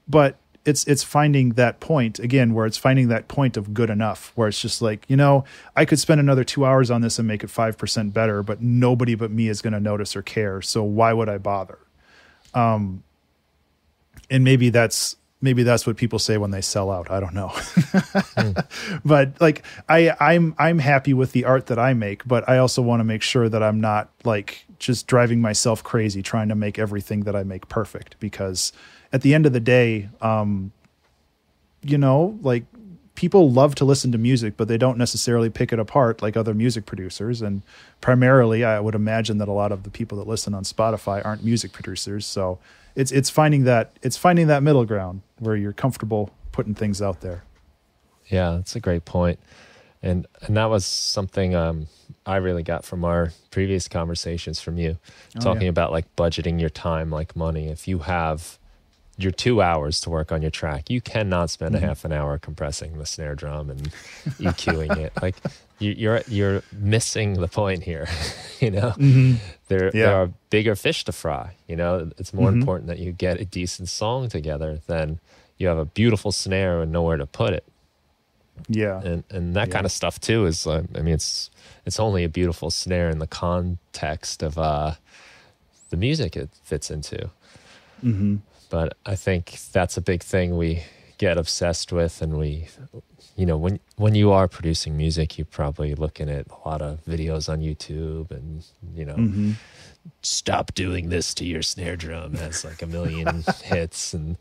but it's finding that point again, where it's finding that point of good enough, where it's just like, I could spend another 2 hours on this and make it 5% better, but nobody but me is going to notice or care. So why would I bother? And maybe that's what people say when they sell out. I don't know. But like I'm happy with the art that I make, but I also want to make sure that I'm not like just driving myself crazy trying to make everything that I make perfect, because at the end of the day, like people love to listen to music, but they don't necessarily pick it apart like other music producers. And primarily, I would imagine that a lot of the people that listen on Spotify aren't music producers. So it's finding that middle ground where you're comfortable putting things out there. Yeah, that's a great point. And that was something I really got from our previous conversations from you, talking about like budgeting your time like money. If you have your 2 hours to work on your track. You cannot spend a half an hour compressing the snare drum and EQing it. Like you're missing the point here. You know, there are bigger fish to fry. You know, it's more important that you get a decent song together than you have a beautiful snare and nowhere to put it. Yeah, and that kind of stuff too is. I mean, it's only a beautiful snare in the context of the music it fits into. But I think that's a big thing we get obsessed with, and we, you know, when you are producing music, you're probably looking at a lot of videos on YouTube, and you know, stop doing this to your snare drum. It has like a million hits, and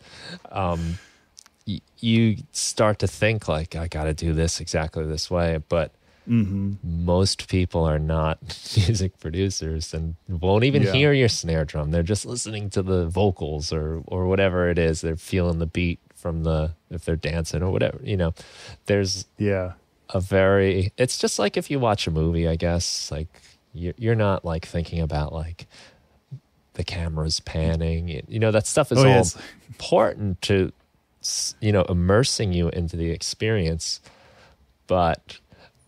you start to think like, I got to do this exactly this way, but most people are not music producers and won't even hear your snare drum. They're just listening to the vocals or whatever it is. They're feeling the beat from if they're dancing or whatever, you know. There's it's just like if you watch a movie, I guess, like you're not like thinking about like the camera's panning. You know, that stuff is all important to, you know, immersing you into the experience. But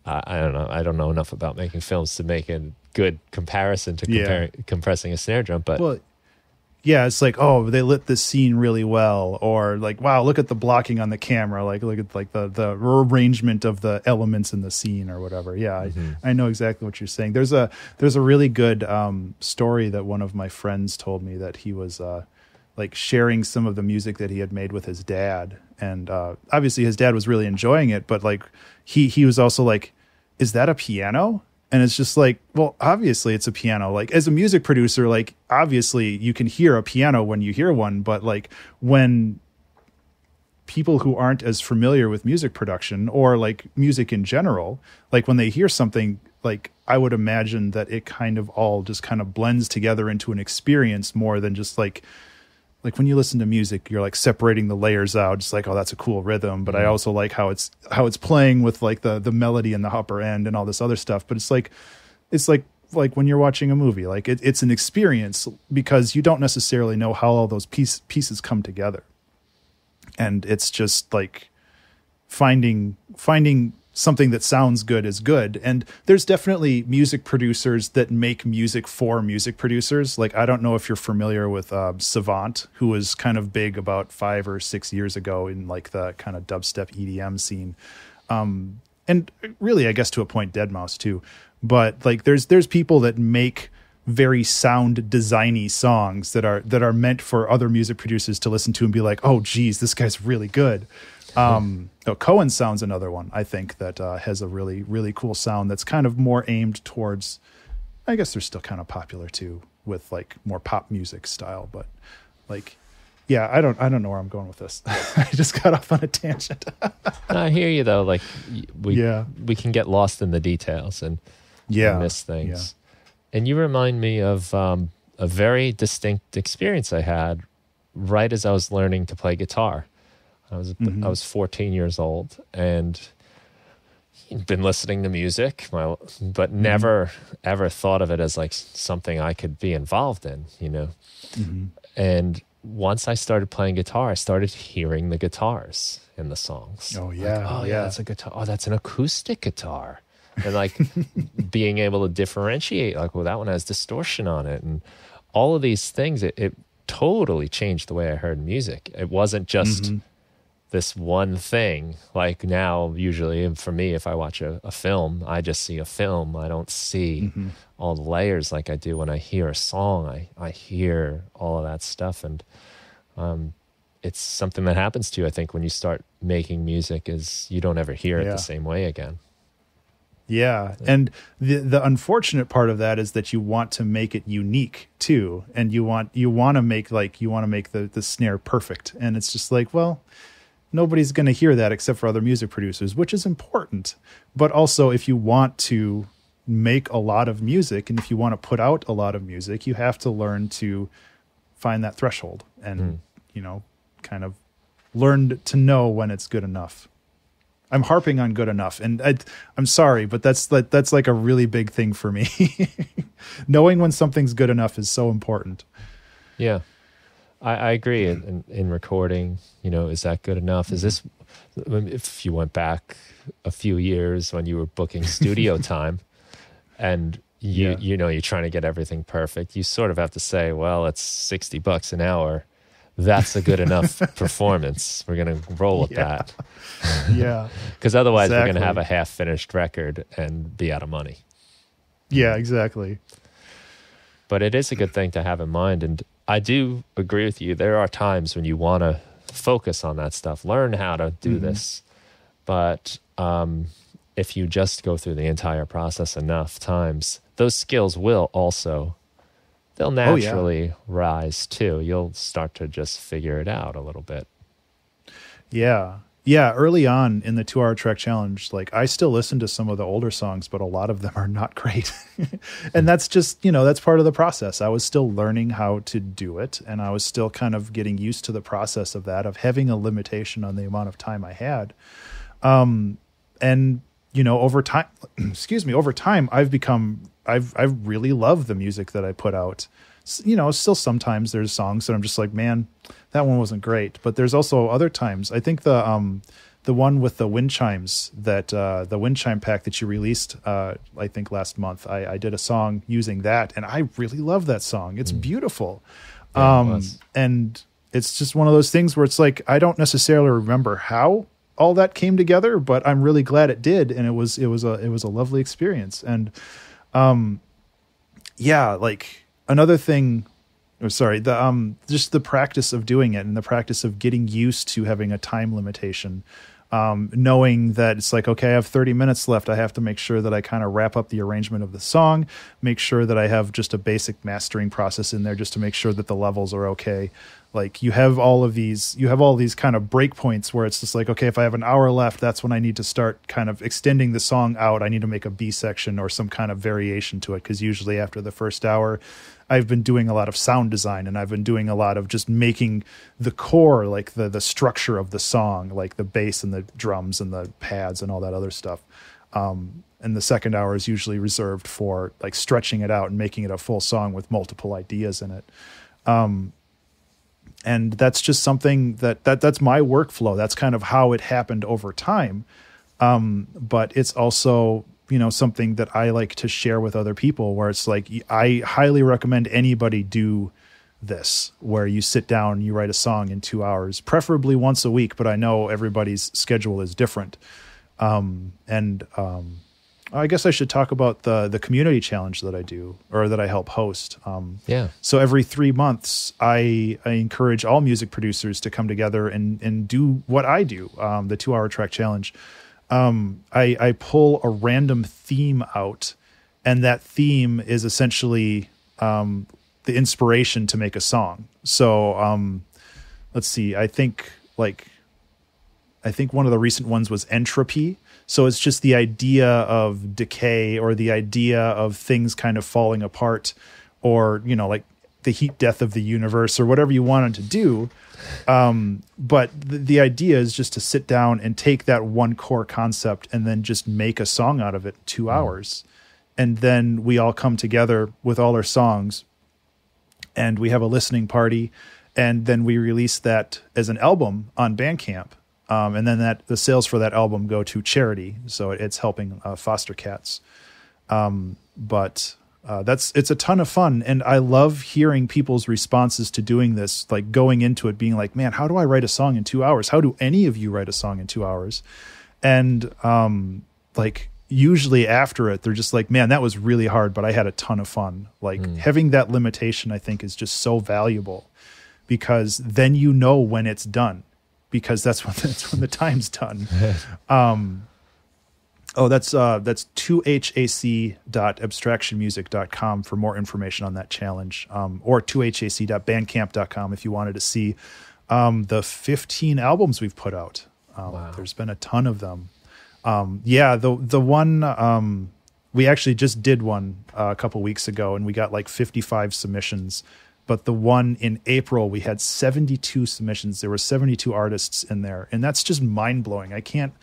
I don't know. I don't know enough about making films to make a good comparison to compressing a snare drum. But it's like, oh, they lit this scene really well, or like, wow, look at the blocking on the camera, like look at like the arrangement of the elements in the scene or whatever. Yeah, I know exactly what you're saying. There's a really good story that one of my friends told me, that he was like sharing some of the music that he had made with his dad, and obviously his dad was really enjoying it, but like he was also like, is that a piano? And it's just like, well, obviously it's a piano. Like as a music producer, like obviously you can hear a piano when you hear one, but like when people who aren't as familiar with music production or like music in general, like when they hear something, like I would imagine that it kind of all just kind of blends together into an experience more than just like when you listen to music, you're like separating the layers out, just like, oh, that's a cool rhythm. But I also like how it's playing with like the melody and the upper end and all this other stuff. But it's like when you're watching a movie, like it's an experience because you don't necessarily know how all those pieces come together. And it's just like finding something that sounds good is good. And there's definitely music producers that make music for music producers. Like, I don't know if you're familiar with Savant, who was kind of big about 5 or 6 years ago in like the kind of dubstep EDM scene. And really, I guess to a point, Deadmau5 too. But like there's people that make very sound designy songs that are meant for other music producers to listen to and be like, oh geez, this guy's really good. Cohen Sound's another one, I think, that has a really, really cool sound that's kind of more aimed towards, I guess they're still kind of popular too, with like more pop music style, but like, yeah, I don't know where I'm going with this. I just got off on a tangent. I hear you though. Like we can get lost in the details and miss things. And you remind me of a very distinct experience I had right as I was learning to play guitar. I was 14 years old and been listening to music, but never ever thought of it as like something I could be involved in, you know. And once I started playing guitar, I started hearing the guitars in the songs. Oh yeah, like, that's a guitar. Oh, that's an acoustic guitar, and like being able to differentiate, like, well, that one has distortion on it, and all of these things. It totally changed the way I heard music. It wasn't just this one thing. Like now, usually for me, if I watch a film, I just see a film. I don't see all the layers like I do when I hear a song. I hear all of that stuff. And it's something that happens to you, I think, when you start making music, is you don't ever hear it the same way again. Yeah. And the unfortunate part of that is that you want to make it unique too. And you want to make the snare perfect. And it's just like, well, nobody's going to hear that except for other music producers, which is important. But also, if you want to make a lot of music and if you want to put out a lot of music, you have to learn to find that threshold and, kind of learn to know when it's good enough. I'm harping on good enough, and I'm sorry, but that's like a really big thing for me. Knowing when something's good enough is so important. Yeah. I agree. In recording, is that good enough? Is this, if you went back a few years when you were booking studio time and you're trying to get everything perfect, you sort of have to say, well, it's $60 an hour. That's a good enough performance. We're going to roll with that. Yeah. Because otherwise we're going to Exactly. have a half-finished record and be out of money. Yeah, exactly. But it is a good thing to have in mind. And I do agree with you. There are times when you want to focus on that stuff, learn how to do this. But if you just go through the entire process enough times, those skills will also, they'll naturally rise too. You'll start to just figure it out a little bit. Yeah. Yeah, early on in the 2-hour track challenge, like I still listen to some of the older songs, but a lot of them are not great. And that's just, that's part of the process. I was still learning how to do it, and I was still kind of getting used to the process of that, of having a limitation on the amount of time I had. And over time, over time, I've really loved the music that I put out. Still sometimes there's songs that I'm just like, man, that one wasn't great. But there's also other times. I think the one with the wind chimes, that the wind chime pack that you released, I think last month, I did a song using that, and I really love that song. It's beautiful. And it's just one of those things where it's like, I don't necessarily remember how all that came together, but I'm really glad it did. And it was a lovely experience. And, like another thing, just the practice of doing it and the practice of getting used to having a time limitation, knowing that it's like, okay, I have 30 minutes left. I have to make sure that I kind of wrap up the arrangement of the song, make sure that I have just a basic mastering process in there just to make sure that the levels are okay. Like you have all these kind of breakpoints where it's just like, okay, if I have an hour left, that's when I need to start kind of extending the song out. I need to make a B section or some kind of variation to it. Cause usually after the first hour, I've been doing a lot of sound design, and I've been doing a lot of just making the core, like the structure of the song, like the bass and the drums and the pads and all that other stuff. And the second hour is usually reserved for like stretching it out and making it a full song with multiple ideas in it. And that's just something that's my workflow. That's kind of how it happened over time. But it's also, something that I like to share with other people, where it's like, I highly recommend anybody do this, where you sit down, you write a song in 2 hours, preferably once a week, but I know everybody's schedule is different. I guess I should talk about the community challenge that I do, or that I help host. So every 3 months, I encourage all music producers to come together and do what I do, the 2-hour track challenge. I pull a random theme out, and that theme is essentially the inspiration to make a song. So let's see. I think one of the recent ones was entropy. So it's just the idea of decay, or the idea of things kind of falling apart, or, like the heat death of the universe, or whatever you wanted to do. But the idea is just to sit down and take that one core concept and then just make a song out of it in 2 hours. And then we all come together with all our songs, and we have a listening party, and then we release that as an album on Bandcamp. And then the sales for that album go to charity. So it's helping foster cats. But it's a ton of fun. And I love hearing people's responses to doing this, like going into it being like, man, how do I write a song in 2 hours? How do any of you write a song in 2 hours? And usually after it, they're just like, man, that was really hard, but I had a ton of fun. Having that limitation, I think, is just so valuable, because then when it's done. Because that's when the time's done. That's 2hac.abstractionmusic.com for more information on that challenge, or 2hac.bandcamp.com if you wanted to see the 15 albums we've put out. Wow. There's been a ton of them. The one we actually just did one a couple weeks ago, and we got like 55 submissions. But the one in April, we had 72 submissions. There were 72 artists in there, and that's just mind blowing. I can't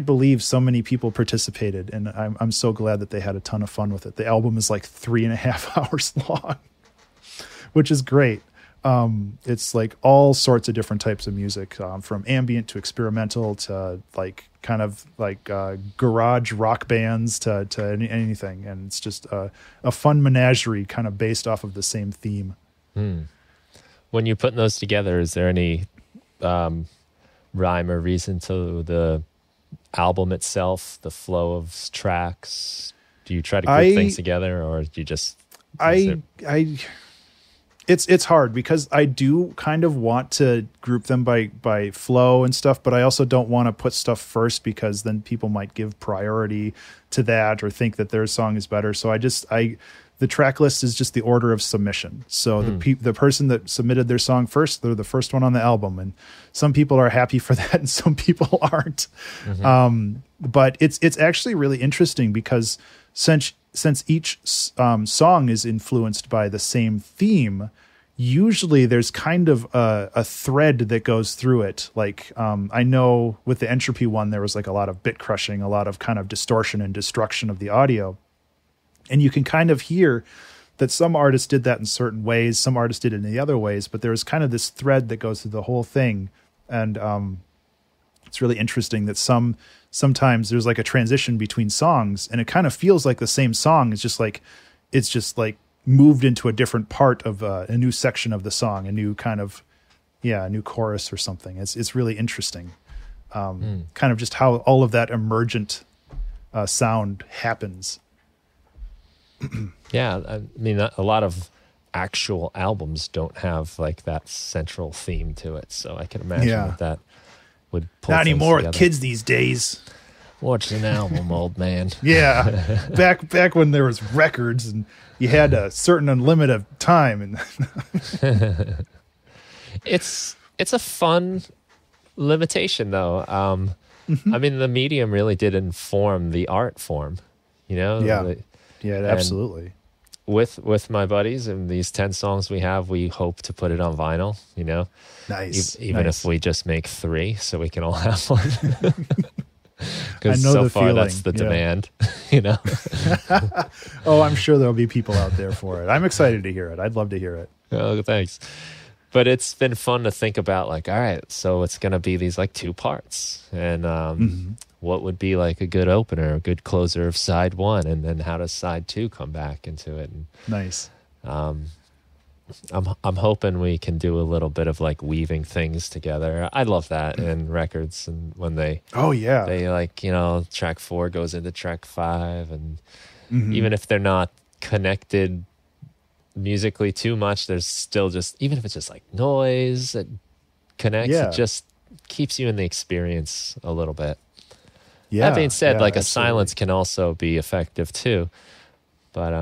believe so many people participated, and I'm so glad that they had a ton of fun with it. The album is like 3.5 hours long, which is great. It's like all sorts of different types of music, from ambient to experimental to like kind of like garage rock bands to anything. And it's just a fun menagerie kind of based off of the same theme. When you're putting those together, is there any rhyme or reason to the album itself, the flow of tracks? Do you try to group things together, or do you just... It's hard because I do kind of want to group them by flow and stuff, but I also don't want to put stuff first because then people might give priority to that or think that their song is better. So the track list is just the order of submission. So the person that submitted their song first, they're the first one on the album, and some people are happy for that and some people aren't. But it's actually really interesting because since each song is influenced by the same theme, usually there's kind of a thread that goes through it. Like I know with the Entropy one, there was like a lot of bit crushing, a lot of kind of distortion and destruction of the audio. And you can kind of hear that some artists did that in certain ways, some artists did it in the other ways, but there's kind of this thread that goes through the whole thing. And it's really interesting that sometimes there's like a transition between songs, and it kind of feels like the same song is just like moved into a different part of a new section of the song, a new kind of a new chorus or something. It's really interesting, kind of just how all of that emergent sound happens. Yeah, I mean, a lot of actual albums don't have like that central theme to it, so I can imagine that would pull not anymore together. Kids these days. What's an album, old man? Yeah, back when there was records and you had a certain unlimited time, and it's a fun limitation though. I mean, the medium really did inform the art form, you know. Yeah, absolutely. With my buddies and these 10 songs we have, we hope to put it on vinyl, you know. Nice. Even if we just make 3 so we can all have one. Because so far feeling. That's the demand, you know. Oh, I'm sure there'll be people out there for it. I'm excited to hear it. I'd love to hear it. Oh, thanks. But it's been fun to think about, like, all right, so it's going to be these like 2 parts, and what would be like a good opener, a good closer of side 1, and then how does side 2 come back into it? And, nice. I'm hoping we can do a little bit of like weaving things together. I love that in records, and when they like, you know, track 4 goes into track 5, and even if they're not connected musically too much, there's still just, even if it's just like noise that connects, it just keeps you in the experience a little bit. That being said, like a silence can also be effective too. But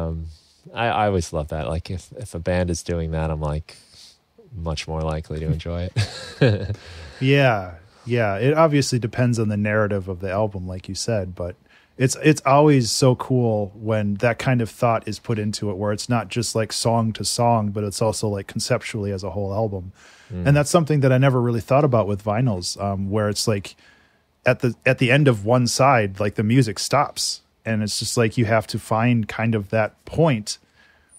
I always love that. Like if a band is doing that, I'm like much more likely to enjoy it. Yeah. It obviously depends on the narrative of the album, like you said, but it's always so cool when that kind of thought is put into it, where it's not just like song to song, but it's also like conceptually as a whole album. And that's something that I never really thought about with vinyls, where it's like at the end of one side, like the music stops, and it's just like you have to find kind of that point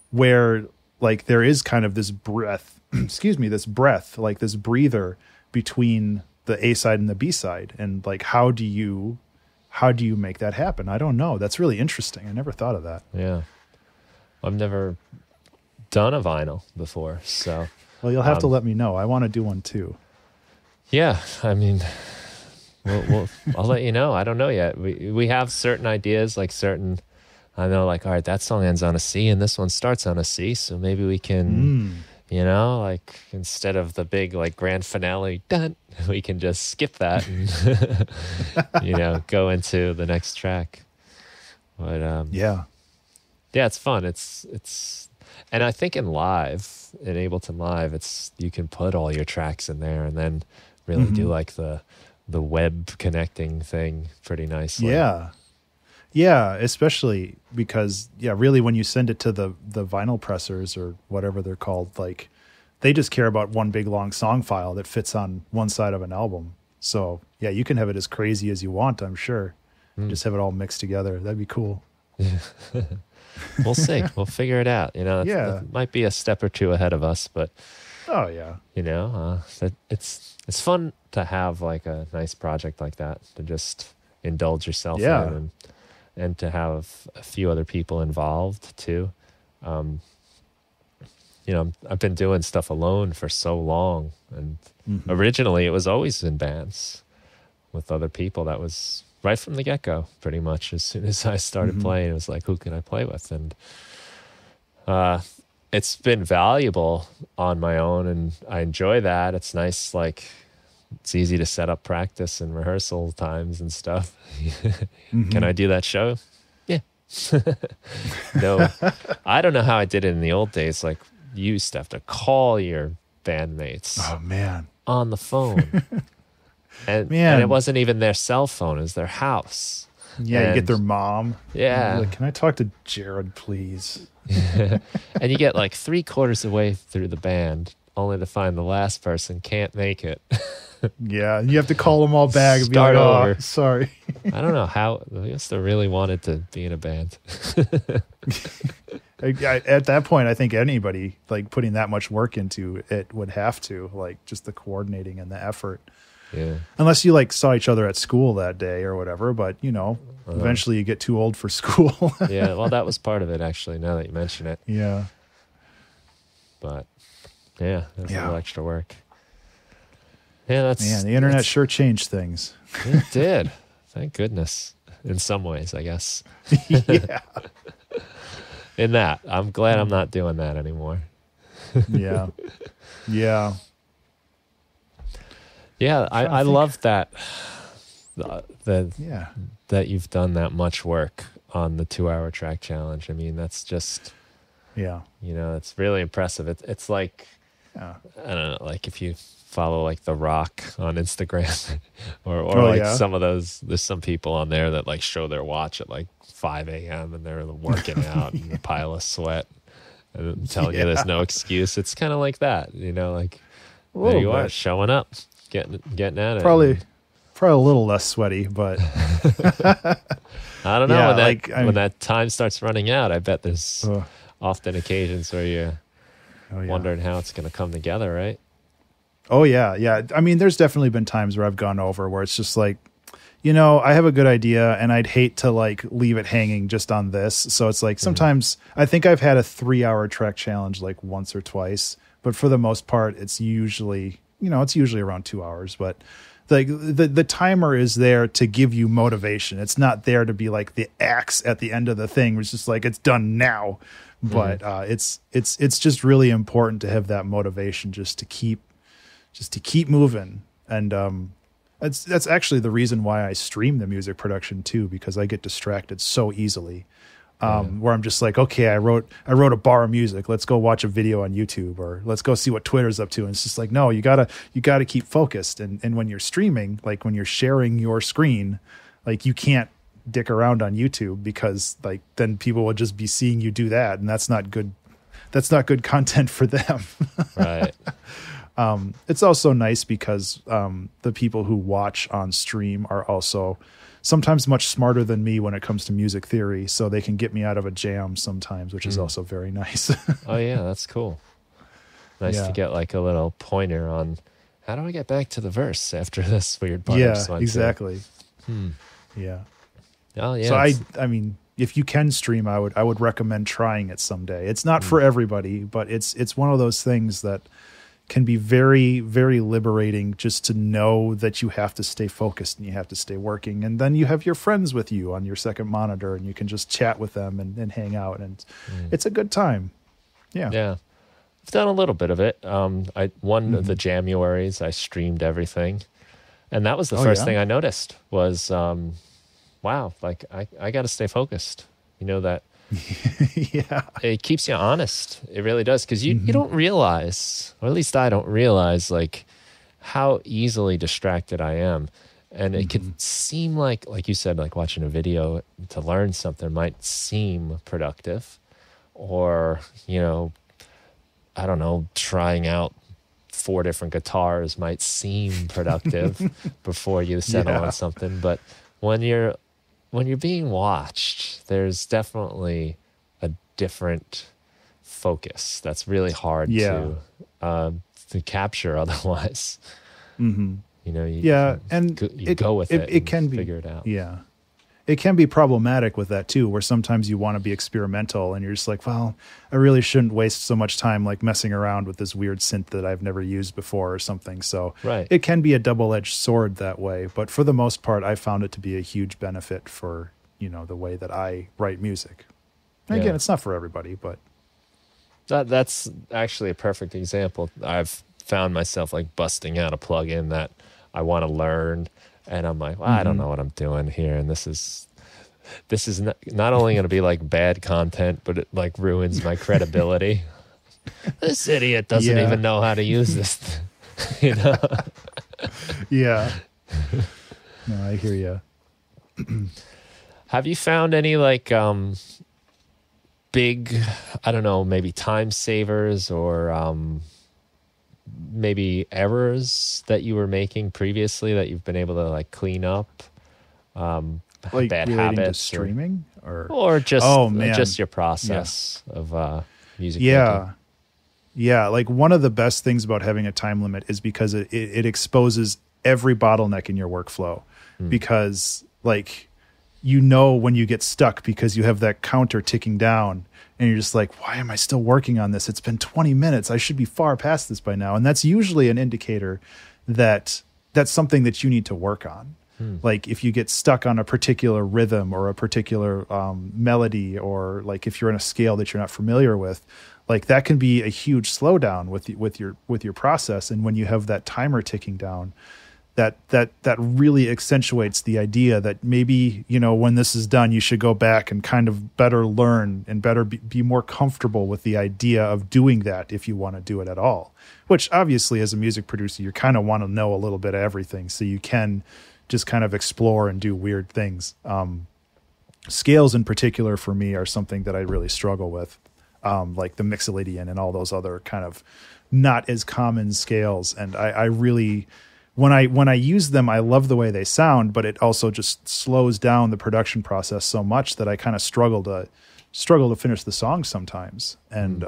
where like there is kind of this breath, this breath, like this breather between the A side and the B side, and like how do you make that happen? I don't know. That's really interesting. I never thought of that. Yeah. I've never done a vinyl before, so. Well, you'll have to let me know. I want to do one too. Yeah. I mean, I'll let you know. I don't know yet. We have certain ideas, like I know, like, all right, that song ends on a C and this one starts on a C, so maybe we can, you know, like instead of the big like grand finale, dun, we can just skip that and, you know, go into the next track. But yeah, it's fun. It's, and I think in Ableton Live, you can put all your tracks in there and then really do like the web connecting thing pretty nicely. Yeah, especially because really when you send it to the vinyl pressers or whatever they're called, like they just care about one big long song file that fits on one side of an album. So yeah, you can have it as crazy as you want, I'm sure. Just have it all mixed together. That'd be cool. We'll see. We'll figure it out. You know, it might be a step or two ahead of us, but Oh yeah. It's fun to have like a nice project like that to just indulge yourself Yeah. in, and to have a few other people involved too. I've been doing stuff alone for so long, and originally it was always in bands with other people. That was right from the get-go, pretty much. As soon as I started playing, it was like, who can I play with? And it's been valuable on my own, and I enjoy that. It's nice, like, it's easy to set up practice and rehearsal times and stuff. Can I do that show? Yeah. No, I don't know how I did it in the old days. Like, you used to have to call your bandmates on the phone. And it wasn't even their cell phone, it was their house. Yeah, you get their mom. Yeah. Like, can I talk to Jared, please? And you get like 3/4 of the way through the band, only to find the last person can't make it. Yeah, you have to call them all back and be Start like, oh, over. sorry. I don't know how. I guess they really wanted to be in a band. At that point, I think anybody like putting that much work into it would have to, like, just the coordinating and the effort. Yeah. Unless you like saw each other at school that day or whatever, but eventually you get too old for school. Yeah, well, that was part of it, actually, now that you mention it. Yeah. But yeah, there's a little extra work. Yeah, the internet sure changed things. It did. Thank goodness. In some ways, I guess. Yeah. In that, I'm glad I'm not doing that anymore. Yeah. Yeah. Yeah, I love that that you've done that much work on the 2-hour track challenge. I mean, that's just, it's really impressive. It's like, I don't know, like if you follow like The Rock on Instagram or some of those, there's some people on there that like show their watch at like 5 a.m. and they're working out in a pile of sweat and telling you there's no excuse. It's kind of like that, like there you are showing up, getting at it. Probably a little less sweaty, but I don't know when that time starts running out. I bet there's often occasions where you're wondering how it's going to come together, right? Oh yeah. I mean, there's definitely been times where I've gone over where it's just like, I have a good idea and I'd hate to like leave it hanging just on this. So it's like sometimes I think I've had a 3-hour track challenge like once or twice, but for the most part, it's usually around 2 hours. But the timer is there to give you motivation. It's not there to be like the axe at the end of the thing. It's just like, it's done now. But it's just really important to have that motivation just to keep moving. And that's actually the reason why I stream the music production too, because I get distracted so easily. Where I'm just like, okay, I wrote a bar of music. Let's go watch a video on YouTube, or let's go see what Twitter's up to. And it's just like, no, you gotta keep focused. And when you're streaming, like when you're sharing your screen, like you can't dick around on YouTube, because like then people will just be seeing you do that, and that's not good. That's not good content for them. Right. It's also nice because the people who watch on stream are also sometimes much smarter than me when it comes to music theory, so they can get me out of a jam sometimes, which is also very nice. Oh yeah, that's cool. Nice to get like a little pointer on how do I get back to the verse after this weird part. Yeah, exactly. Yeah. Oh yeah. So I mean, if you can stream, I would recommend trying it someday. It's not for everybody, but it's one of those things that can be very, very liberating, just to know that you have to stay focused and you have to stay working. And then you have your friends with you on your second monitor and you can just chat with them and hang out. And it's a good time. Yeah. Yeah. I've done a little bit of it. One of the Januaries, I streamed everything. And that was the first thing I noticed was, wow, like I got to stay focused. That it keeps you honest. It really does, because you don't realize, or at least I don't realize, like how easily distracted I am. And it could seem like you said, like watching a video to learn something might seem productive, or I don't know, trying out 4 different guitars might seem productive before you settle on something. But when you're being watched, there's definitely a different focus that's really hard to to capture otherwise. Mm-hmm. You know, and go with it. It can be, figure it out. Yeah. It can be problematic with that too, where sometimes you want to be experimental and you're just like, well, I really shouldn't waste so much time like messing around with this weird synth that I've never used before or something. So it can be a double-edged sword that way. But for the most part, I found it to be a huge benefit for, you know, the way that I write music. And again, it's not for everybody, but that's actually a perfect example. I've found myself like busting out a plugin that I want to learn. And I'm like, well, I don't know what I'm doing here. And this is not only going to be like bad content, but it like ruins my credibility. This idiot doesn't even know how to use this, you know? Yeah. No, I hear you. Have you found any like big, I don't know, maybe time savers or maybe errors that you were making previously that you've been able to like clean up? Like bad relating habits to streaming or just your process of music making? Yeah, like one of the best things about having a time limit is because it exposes every bottleneck in your workflow. Because like, you know, when you get stuck because you have that counter ticking down and you're just like, why am I still working on this? It's been 20 minutes. I should be far past this by now. And that's usually an indicator that that's something that you need to work on. Like if you get stuck on a particular rhythm or a particular melody, or like if you're in a scale that you're not familiar with, like that can be a huge slowdown with your process. And when you have that timer ticking down, that really accentuates the idea that maybe, you know, when this is done, you should go back and kind of better learn and better be more comfortable with the idea of doing that if you want to do it at all. Which obviously, as a music producer, you kind of want to know a little bit of everything so you can just kind of explore and do weird things. Scales in particular for me are something that I really struggle with, like the Mixolydian and all those other kind of not as common scales. And I really, when I use them, I love the way they sound, but it also just slows down the production process so much that I kind of struggle to finish the song sometimes. And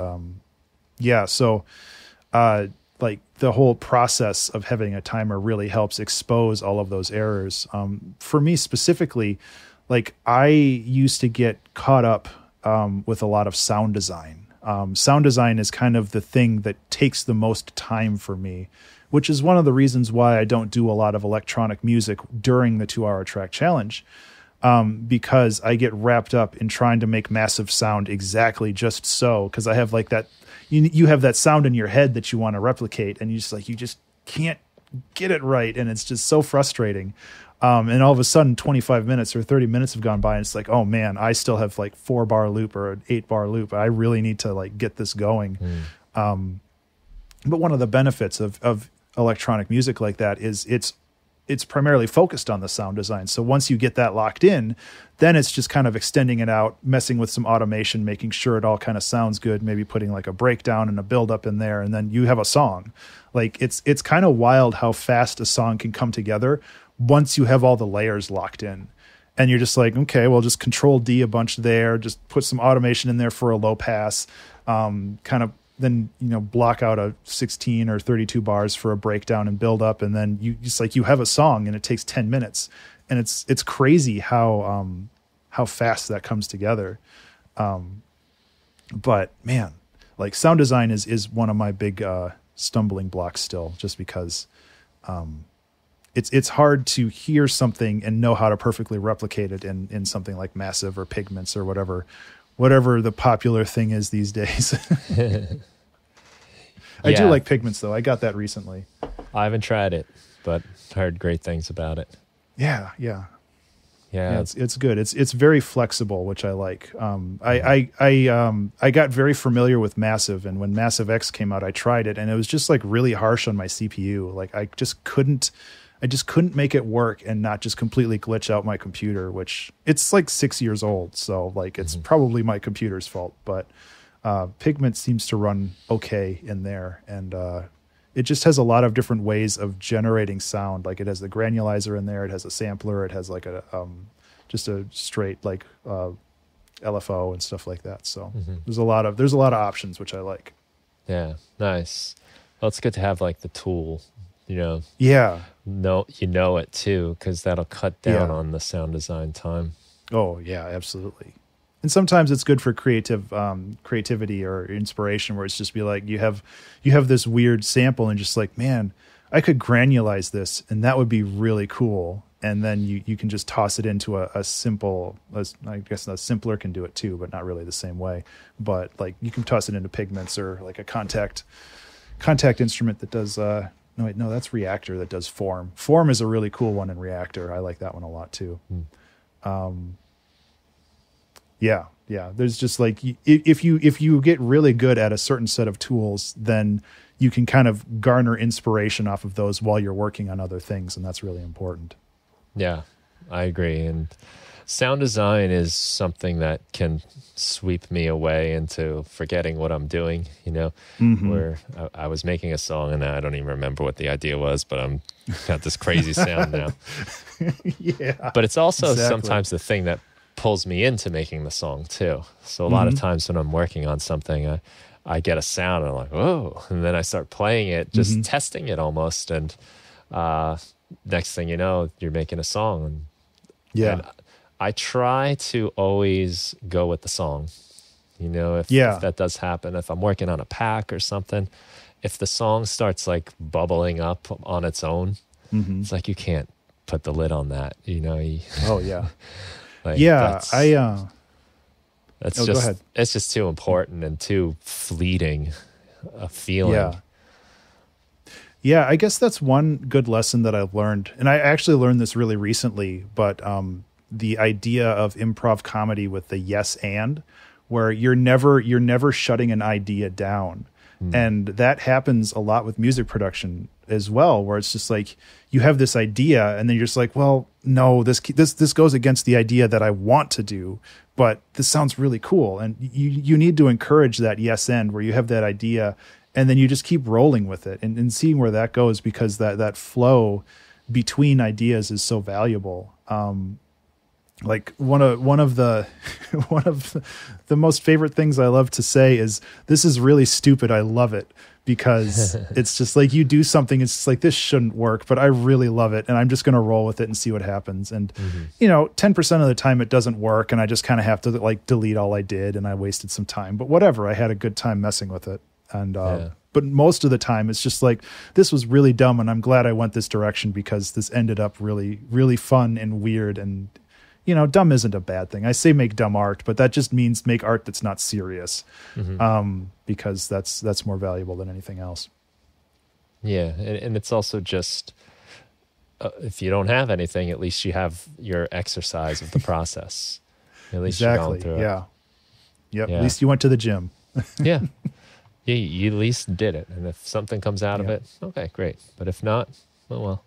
so like the whole process of having a timer really helps expose all of those errors. For me specifically, like I used to get caught up with a lot of sound design. Sound design is kind of the thing that takes the most time for me, which is one of the reasons why I don't do a lot of electronic music during the 2-hour track challenge, because I get wrapped up in trying to make massive sound exactly just so, because I have like that, you have that sound in your head that you want to replicate, and you just can't get it right, and it's just so frustrating. And all of a sudden 25 minutes or 30 minutes have gone by, and it's like, oh man, I still have like 4-bar loop or an 8-bar loop. I really need to like get this going. But one of the benefits of electronic music like that is it's primarily focused on the sound design. So once you get that locked in, then it's just kind of extending it out, messing with some automation, making sure it all kind of sounds good, maybe putting like a breakdown and a build up in there, and then you have a song. Like it's kind of wild how fast a song can come together once you have all the layers locked in. And you're just like, okay, well, just Control D a bunch there, just put some automation in there for a low pass, kind of then, you know, block out a 16 or 32 bars for a breakdown and build up. And then you just like, you have a song and it takes 10 minutes, and it's crazy how fast that comes together. But man, like sound design is one of my big, stumbling blocks still, just because, it's hard to hear something and know how to perfectly replicate it in something like Massive or Pigments or whatever the popular thing is these days. I do like Pigments though. I got that recently. I haven't tried it, but heard great things about it. Yeah. It's good. It's very flexible, which I like. I got very familiar with Massive, and when Massive X came out, I tried it, and it was just like really harsh on my CPU. Like I just couldn't make it work and not just completely glitch out my computer, which it's like 6 years old. So like it's probably my computer's fault, but Pigment seems to run okay in there. And it just has a lot of different ways of generating sound. Like it has the granulizer in there. It has a sampler. It has like a just a straight like LFO and stuff like that. So there's a lot of options, which I like. Yeah. Nice. Well, it's good to have like the tool, you know. Yeah. It too, because that'll cut down on the sound design time. Oh yeah, absolutely. And sometimes it's good for creativity or inspiration, where it's just be like you have this weird sample and just like, man, I could granulize this and that would be really cool. And then you can just toss it into a simple, I guess a simpler can do it too, but not really the same way. But like you can toss it into pigments or like a contact instrument that does. No, that's Reactor that does Form. Form is a really cool one in Reactor. I like that one a lot too. Yeah. There's just like if you get really good at a certain set of tools, then you can kind of garner inspiration off of those while you're working on other things, and that's really important. Yeah, I agree. And sound design is something that can sweep me away into forgetting what I'm doing, you know, where I was making a song and I don't even remember what the idea was, but I'm got this crazy sound now. Yeah. But it's also sometimes the thing that pulls me into making the song too. So a lot of times when I'm working on something, I get a sound and I'm like, whoa, and then I start playing it, just testing it almost. And next thing you know, you're making a song. And I try to always go with the song. You know, if that does happen, if I'm working on a pack or something, if the song starts like bubbling up on its own, it's like you can't put the lid on that, you know. Like, that's go ahead. It's just too important and too fleeting a feeling. Yeah, I guess that's one good lesson that I've learned. And I actually learned this really recently, but the idea of improv comedy with the yes and, where you're never shutting an idea down. And that happens a lot with music production as well, where it's just like you have this idea and then you're just like, well, no, this goes against the idea that I want to do, but this sounds really cool. And you need to encourage that yes end, where you have that idea and then you just keep rolling with it and seeing where that goes, because that flow between ideas is so valuable. Like one of the most favorite things I love to say is, this is really stupid, I love it, because it's just like you do something, it's just like, this shouldn't work, but I really love it and I'm just going to roll with it and see what happens. And you know, 10% of the time it doesn't work and I just kind of have to like delete all I did and I wasted some time, but whatever, I had a good time messing with it. And but most of the time it's just like, this was really dumb and I'm glad I went this direction because this ended up really, really fun and weird. And you know, dumb isn't a bad thing. I say make dumb art, but that just means make art that's not serious, because that's more valuable than anything else. Yeah, and it's also just, if you don't have anything, at least you have your exercise of the process. At least you're going through it. Yep. At least you went to the gym. Yeah, you at least did it. And if something comes out of it, okay, great. But if not, oh well.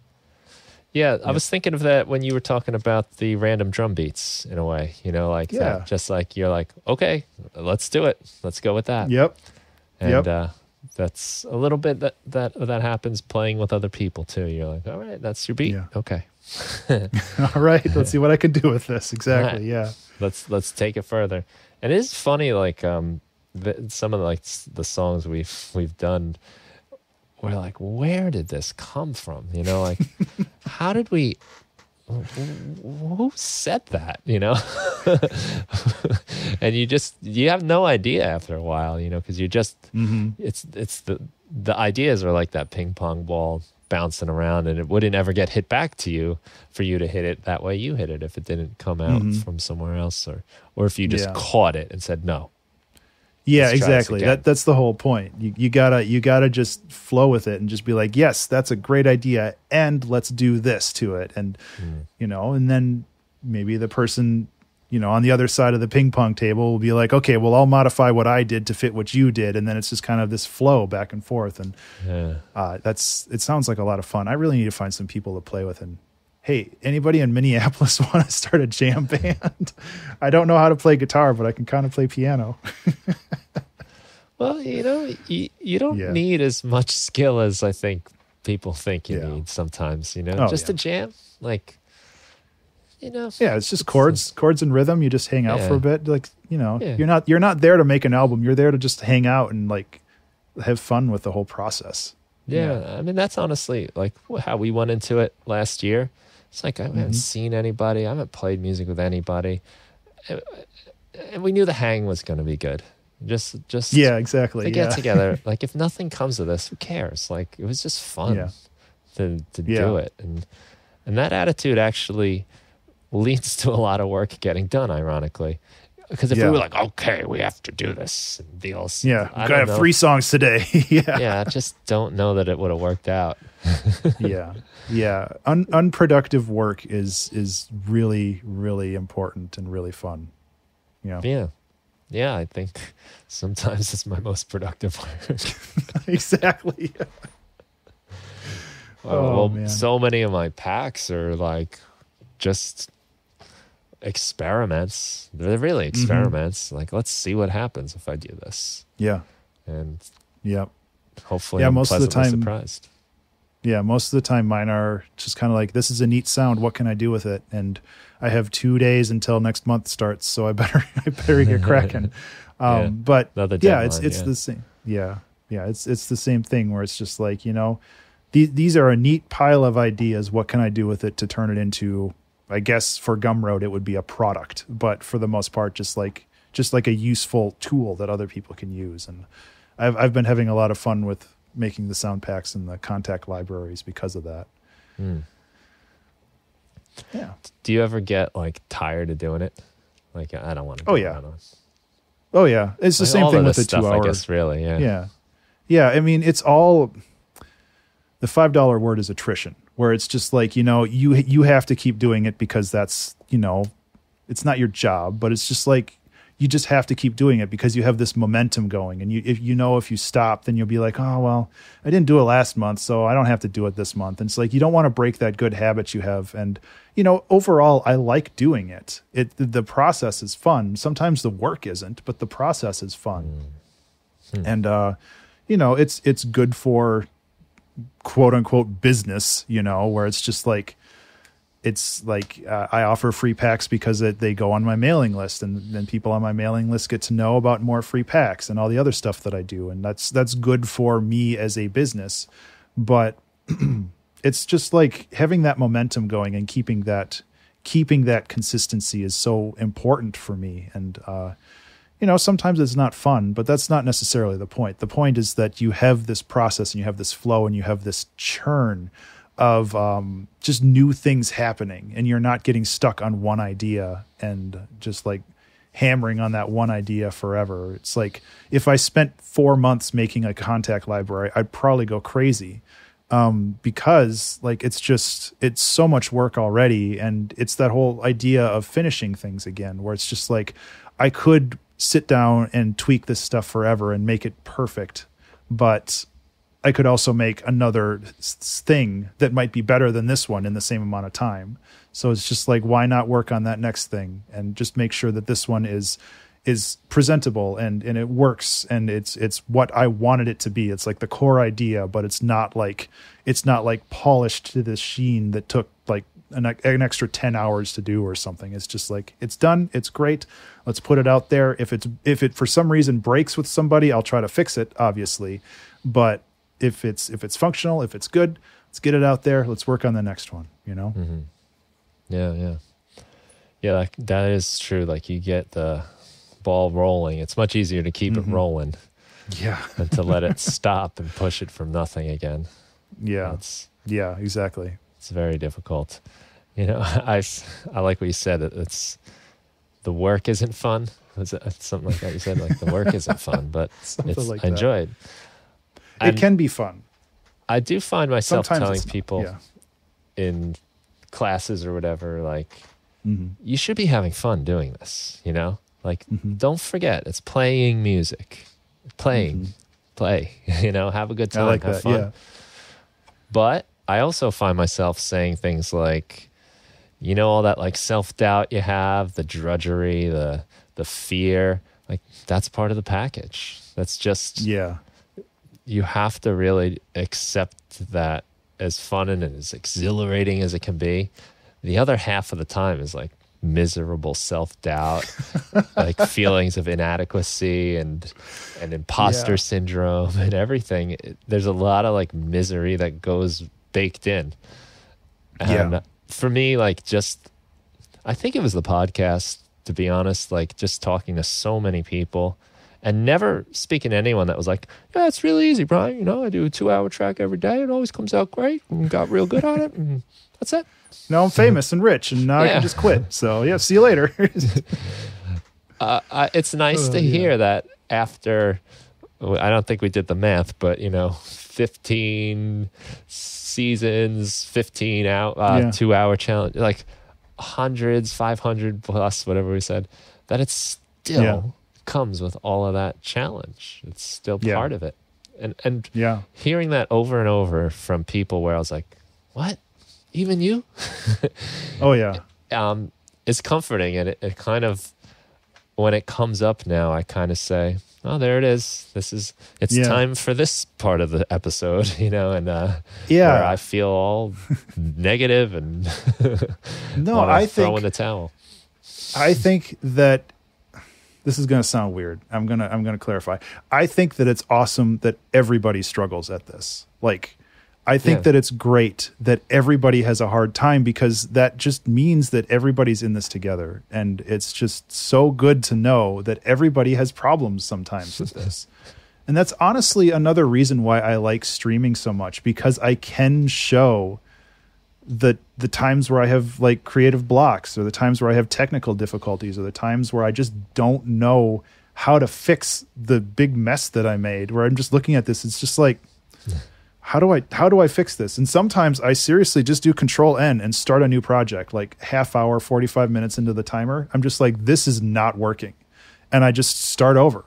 Yeah, I was thinking of that when you were talking about the random drum beats in a way, you know, like that, just like you're like, okay, let's do it. Let's go with that. Yep. And that's a little bit that happens playing with other people too. You're like, all right, that's your beat. Yeah. Okay. All right, let's see what I can do with this. Exactly. Right. Yeah. Let's take it further. And it is funny, like some of like the songs we've done, we're like, where did this come from? You know, like, how did we, who said that, you know? And you have no idea after a while, you know, because you just, it's the ideas are like that ping pong ball bouncing around, and it wouldn't ever get hit back to you for you to hit it that way you hit it if it didn't come out from somewhere else, or if you just caught it and said no. Yeah, exactly. That's the whole point. You gotta just flow with it and just be like, yes, that's a great idea, and let's do this to it. And you know, and then maybe the person, you know, on the other side of the ping pong table will be like, okay, well, I'll modify what I did to fit what you did, and then it's just kind of this flow back and forth. And it sounds like a lot of fun. I really need to find some people to play with. And hey, anybody in Minneapolis want to start a jam band? I don't know how to play guitar, but I can kind of play piano. Well, you know, you don't need as much skill as I think people think you need sometimes, you know, just a jam, like, you know. Yeah, it's just chords and rhythm. You just hang out for a bit. Like, you know, you're not there to make an album. You're there to just hang out and like have fun with the whole process. Yeah. I mean, that's honestly like how we went into it last year. It's like I haven't seen anybody. I haven't played music with anybody. And we knew the hang was going to be good. Just yeah, exactly. To get together. Like, if nothing comes of this, who cares? Like, it was just fun to do it. And that attitude actually leads to a lot of work getting done, ironically. Because if we were like, okay, we have to do this and deals. Yeah, we gotta have 3 songs today. I just don't know that it would have worked out. Yeah. Unproductive work is really, really important and really fun. Yeah, I think sometimes it's my most productive work. Exactly. Man. So many of my packs are like just experiments. They're really experiments. Like, let's see what happens if I do this. Yeah. And hopefully I'm most of the time surprised. Yeah, most of the time mine are just kind of like, this is a neat sound, what can I do with it? And I have 2 days until next month starts, so I better get cracking. But it's the same. Yeah, it's the same thing where it's just like, these are a neat pile of ideas. What can I do with it to turn it into? I guess for Gumroad it would be a product, but for the most part, just like a useful tool that other people can use. And I've been having a lot of fun with making the sound packs and the contact libraries because of that. Yeah. Do you ever get like tired of doing it? Like, I don't want to. Oh yeah. It's the same thing with the 2 hour. I guess, really. Yeah. Yeah. I mean, it's all, the $5 word is attrition, where it's just like, you have to keep doing it because that's, it's not your job, but it's just like, you just have to keep doing it because you have this momentum going. And if you stop, then you'll be like, oh, well, I didn't do it last month, so I don't have to do it this month. And it's like, you don't want to break that good habit you have. And, overall, I like doing it. The process is fun. Sometimes the work isn't, but the process is fun. And, it's good for quote unquote business, where it's just like, I offer free packs because they go on my mailing list, and then people on my mailing list get to know about more free packs and all the other stuff that I do. And that's good for me as a business. But it's just like having that momentum going and keeping that consistency is so important for me. And, sometimes it's not fun, but that's not necessarily the point. The point is that you have this process and you have this flow and you have this churn of just new things happening, and you're not getting stuck on one idea and just like hammering on that one idea forever. It's like, if I spent 4 months making a contact library, I'd probably go crazy because like it's so much work already. And it's that whole idea of finishing things again, where it's just like, I could sit down and tweak this stuff forever and make it perfect, but I could also make another thing that might be better than this one in the same amount of time. So it's just like, why not work on that next thing and just make sure that this one is presentable and it works and it's what I wanted it to be. It's like the core idea, but it's not like polished to this sheen that took like an extra 10 hours to do or something. It's just like, it's done. It's great. Let's put it out there. If it for some reason breaks with somebody, I'll try to fix it, obviously. But if it's functional, if it's good, let's get it out there. Let's work on the next one, Mm-hmm. Yeah. That is true. Like, you get the ball rolling. It's much easier to keep it rolling. Yeah. Than to let it stop and push it from nothing again. Yeah. Yeah, exactly. It's very difficult. I like what you said. It's the work isn't fun. Was it something like that you said? Like, the work isn't fun, but I enjoy it. It can be fun. I do find myself Sometimes telling people in classes or whatever, like, you should be having fun doing this, Like, don't forget, it's playing music. Play, have a good time, I like have that, fun. yeah. But I also find myself saying things like, all that like self-doubt you have, the drudgery, the fear, like, that's part of the package. That's just, you have to really accept that as fun and as exhilarating as it can be. The other half of the time is like miserable self-doubt, like feelings of inadequacy and imposter syndrome and everything. There's a lot of like misery that goes baked in. And for me, like I think it was the podcast, to be honest, like just talking to so many people and never speaking to anyone that was like, yeah, it's really easy, Brian. You know, I do a 2-hour track every day. It always comes out great and got real good at it. And that's it. Now I'm famous and rich and now I can just quit. So yeah, see you later. It's nice to hear that after, I don't think we did the math, but 15 seasons, 15 out, 2-hour challenge, like hundreds, 500 plus, whatever we said, that it's still comes with all of that challenge. It's still part of it. And hearing that over and over from people where I was like, what? Even you? Oh yeah. It's comforting. And it kind of, when it comes up now, I kind of say, oh, there it is. It's time for this part of the episode, where I feel all negative and I throw in the towel. I think that this is going to sound weird. I'm going to clarify. I think that it's awesome that everybody struggles at this. Like, I think that it's great that everybody has a hard time, because that just means that everybody's in this together. And it's just so good to know that everybody has problems sometimes with this. And that's honestly another reason why I like streaming so much, because I can show the times where I have like creative blocks, or the times where I have technical difficulties, or the times where I just don't know how to fix the big mess that I made, where I'm just looking at this. It's just like, how do I fix this? And sometimes I seriously just do Control-N and start a new project, like half hour, 45 minutes into the timer. I'm just like, this is not working. And I just start over.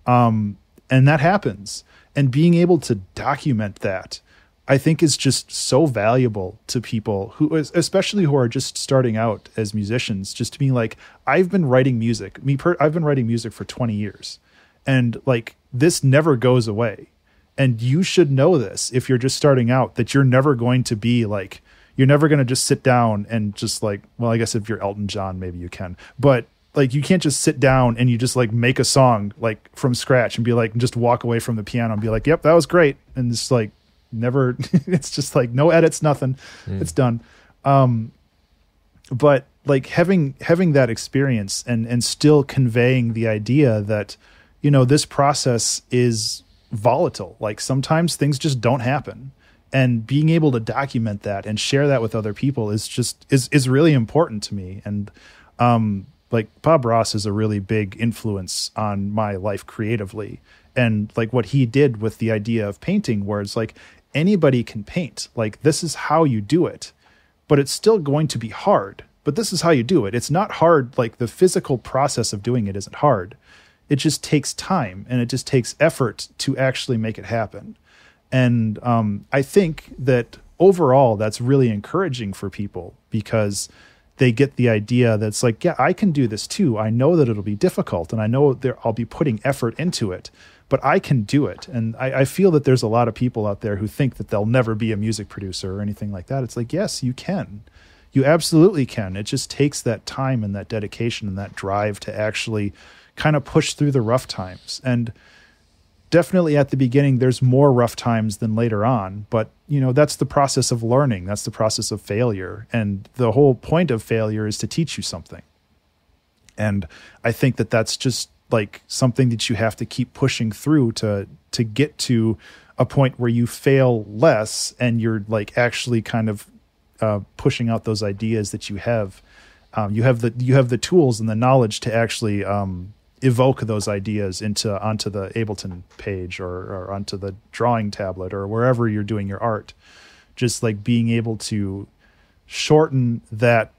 And that happens. And being able to document that, I think, is just so valuable to people who, especially who are just starting out as musicians, just to be like, I've been writing music. I've been writing music for 20 years. And like, this never goes away. And you should know this if you're just starting out, that you're never going to be like, you're never going to just sit down and just like, well, I guess if you're Elton John, maybe you can, but like, you can't just sit down and you just like make a song like from scratch and be like, just walk away from the piano and be like, yep, that was great. And it's like, never, it's just like no edits, nothing. It's done. But like having that experience and still conveying the idea that, this process is volatile. Like sometimes things just don't happen, and being able to document that and share that with other people is really important to me. And like Bob Ross is a really big influence on my life creatively, and like what he did with the idea of painting, where it's like anybody can paint, like this is how you do it, but it's still going to be hard, but this is how you do it. It's not hard. Like the physical process of doing it isn't hard. It just takes time, and it just takes effort to actually make it happen. And I think that overall that's really encouraging for people, because they get the idea that it's like, yeah, I can do this too. I know that it'll be difficult, and I know I'll be putting effort into it, but I can do it. And I feel that there's a lot of people out there who think that they'll never be a music producer or anything like that. It's like, yes, you can. You absolutely can. It just takes that time and that dedication and that drive to actually kind of push through the rough times. And definitely at the beginning, there's more rough times than later on, but that's the process of learning. That's the process of failure. And the whole point of failure is to teach you something. And I think that that's just like something that you have to keep pushing through to get to a point where you fail less, and you're like actually kind of pushing out those ideas that you have. You have the tools and the knowledge to actually evoke those ideas onto the Ableton page or onto the drawing tablet or wherever you're doing your art. Just like being able to shorten that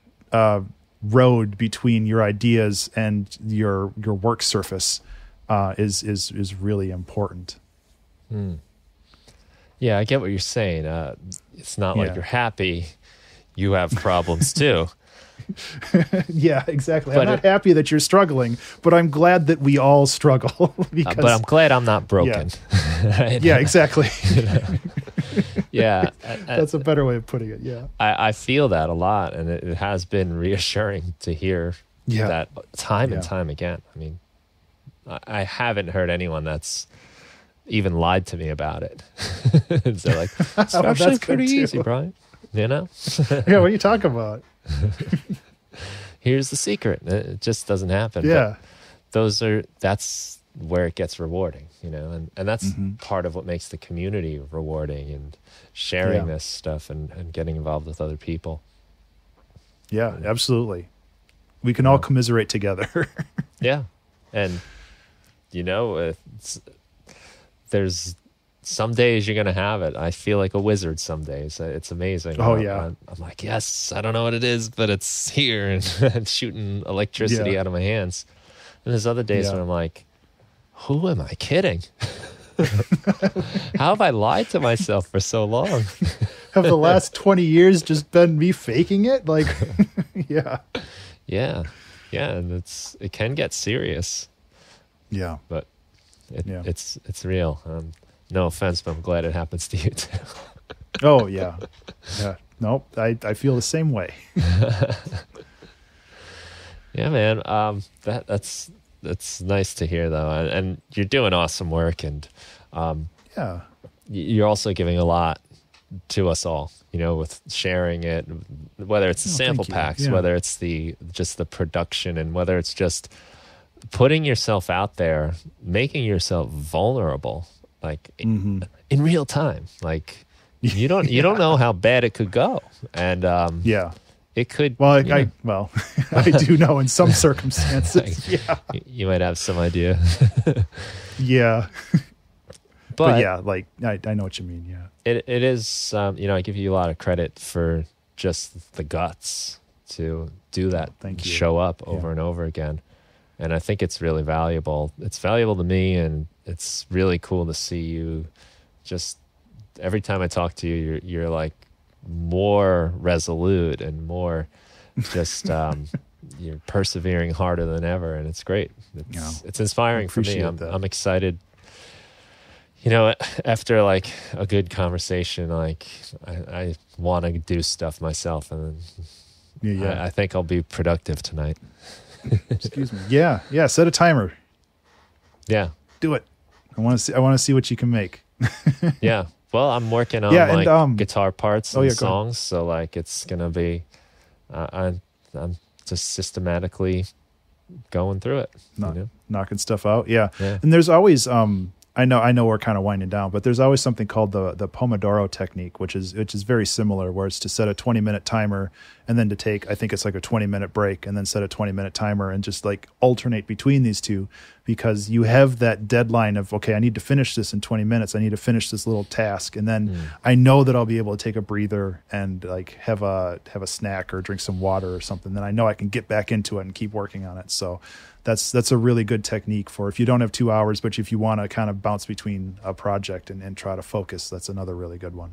road between your ideas and your work surface is really important. Yeah, I get what you're saying. It's not like you're happy. You have problems too. Yeah, exactly. But I'm not happy that you're struggling, but I'm glad that we all struggle. Because, but I'm glad I'm not broken. Yeah, yeah, exactly. Yeah. That's a better way of putting it. Yeah. I feel that a lot, and it has been reassuring to hear that time and time again. I mean, I haven't heard anyone that's even lied to me about it. So like, it's actually pretty easy, Brian. You know? Yeah, what are you talking about? Here's the secret. It just doesn't happen. Yeah. But that's where it gets rewarding, you know, and that's part of what makes the community rewarding, and sharing this stuff and getting involved with other people. Yeah, absolutely. We can all commiserate together. Yeah. And, you know, there's some days you're going to have it. I feel like a wizard some days. It's amazing. Oh, yeah. I'm like, yes, I don't know what it is, but it's here, and I'm shooting electricity out of my hands. And there's other days when I'm like, who am I kidding? How have I lied to myself for so long? Have the last 20 years just been me faking it? Like, yeah. Yeah. Yeah. And it can get serious. Yeah. But it's real. No offense, but I'm glad it happens to you too. Oh, yeah. Yeah. Nope. I feel the same way. Yeah, man. That's nice to hear, though. And you're doing awesome work. And you're also giving a lot to us all, you know, with sharing it, whether it's the sample packs, whether it's just the production, and whether it's just putting yourself out there, making yourself vulnerable, like in real time. Like you don't know how bad it could go. And it could. Well, I do know in some circumstances. Yeah, you might have some idea. Yeah, but yeah, like I know what you mean. Yeah, it is. You know, I give you a lot of credit for just the guts to do that. Thank you. Show up over and over again, and I think it's really valuable. It's valuable to me, and it's really cool to see you. Just every time I talk to you, you're like more resolute and more just you're persevering harder than ever, and it's great. It's inspiring for me. I'm excited. You know, after like a good conversation, like I want to do stuff myself, and I think I'll be productive tonight. Excuse me. Yeah. Set a timer. Yeah. Do it. I want to see what you can make. Yeah. Well, I'm working on guitar parts and songs, so like it's gonna be. I'm just systematically going through it, knocking stuff out. Yeah. And there's always I know we're kind of winding down, but there's always something called the Pomodoro technique, which is very similar, where it's to set a 20-minute timer and then to take, I think it's like a 20-minute break, and then set a 20-minute timer and just like alternate between these two, because you have that deadline of, okay, I need to finish this in 20 minutes. I need to finish this little task. And then I know that I'll be able to take a breather and like have a snack or drink some water or something. Then I know I can get back into it and keep working on it. So that's a really good technique for if you don't have 2 hours, but if you want to kind of bounce between a project and try to focus, that's another really good one.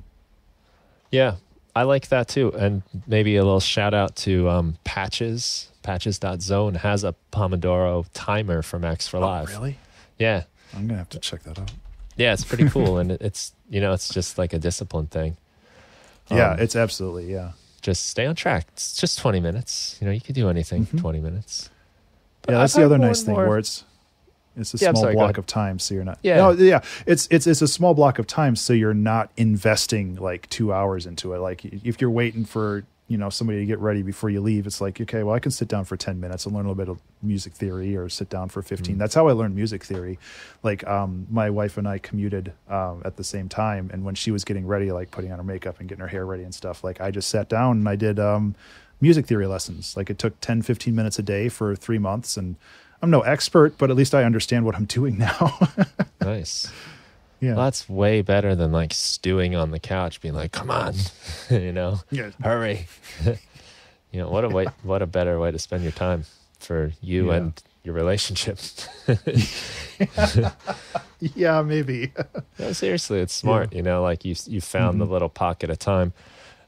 Yeah, I like that too. And maybe a little shout out to Patches.zone has a Pomodoro timer from X for Live. Oh, really? Yeah. I'm going to have to check that out. Yeah, it's pretty cool. And it's just like a discipline thing. Yeah, it's absolutely, yeah. Just stay on track. It's just 20 minutes. You know, you could do anything for 20 minutes. But yeah, that's the other nice thing where it's a small block of time, so you're not. It's a small block of time, so you're not investing like 2 hours into it. Like if you're waiting for somebody to get ready before you leave, it's like, okay, well, I can sit down for 10 minutes and learn a little bit of music theory, or sit down for 15. That's how I learned music theory. Like my wife and I commuted at the same time, and when she was getting ready, like putting on her makeup and getting her hair ready and stuff, like I just sat down and I did music theory lessons. Like it took 10-15 minutes a day for 3 months, and I'm no expert, but at least I understand what I'm doing now. Nice. Yeah. Well, that's way better than like stewing on the couch being like, come on, hurry. What a better way to spend your time for you and your relationship. Yeah, maybe. No, seriously, it's smart. Like you found the little pocket of time.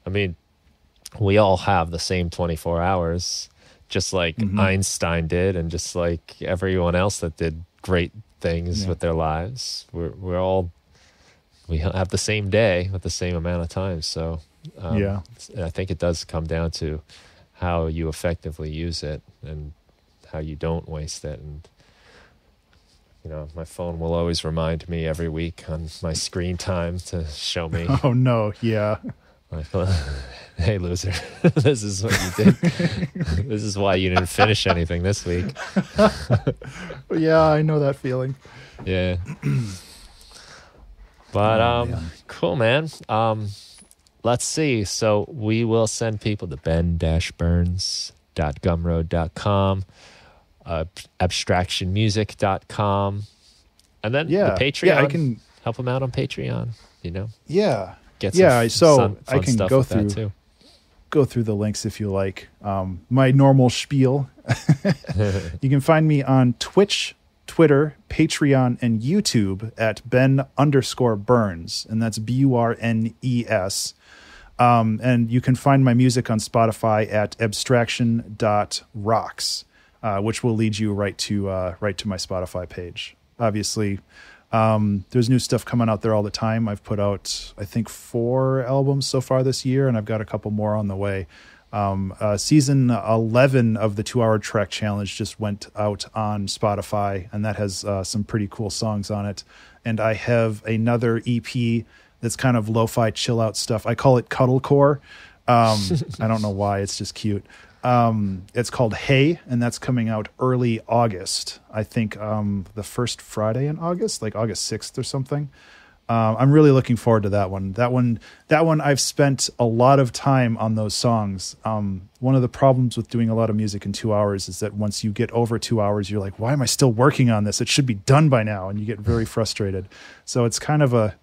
I mean, we all have the same 24 hours, just like Einstein did, and just like everyone else that did great things with their lives. We're all we have the same day with the same amount of time. So Yeah. I think it does come down to how you effectively use it and how you don't waste it. And my phone will always remind me every week on my screen time to show me. Oh no, yeah. Like, hey, loser, this is what you did. This is why you didn't finish anything this week. Yeah, I know that feeling. Yeah. But cool, man. Let's see. So we will send people to ben-burns.gumroad.com, abstractionmusic.com, and then the Patreon. Yeah, I can help them out on Patreon. Yeah. Get some so I fun can stuff go with that through too. Go through the links if you like. My normal spiel. You can find me on Twitch, Twitter, Patreon, and YouTube at Ben_Burns, and that's BURNES. And you can find my music on Spotify at abstraction.rocks, which will lead you right to my Spotify page. Obviously, there's new stuff coming out there all the time. I've put out, I think, 4 albums so far this year, and I've got a couple more on the way. Season 11 of the 2-Hour Track Challenge just went out on Spotify, and that has some pretty cool songs on it. And I have another EP that's kind of lo-fi chill out stuff. I call it Cuddlecore. I don't know why. It's just cute. It's called Hey, and that's coming out early August. I think the first Friday in August, like August 6th or something. I'm really looking forward to that one. That one I've spent a lot of time on those songs. One of the problems with doing a lot of music in 2 hours is that once you get over 2 hours, you're like, why am I still working on this? It should be done by now. And you get very frustrated. So it's kind of a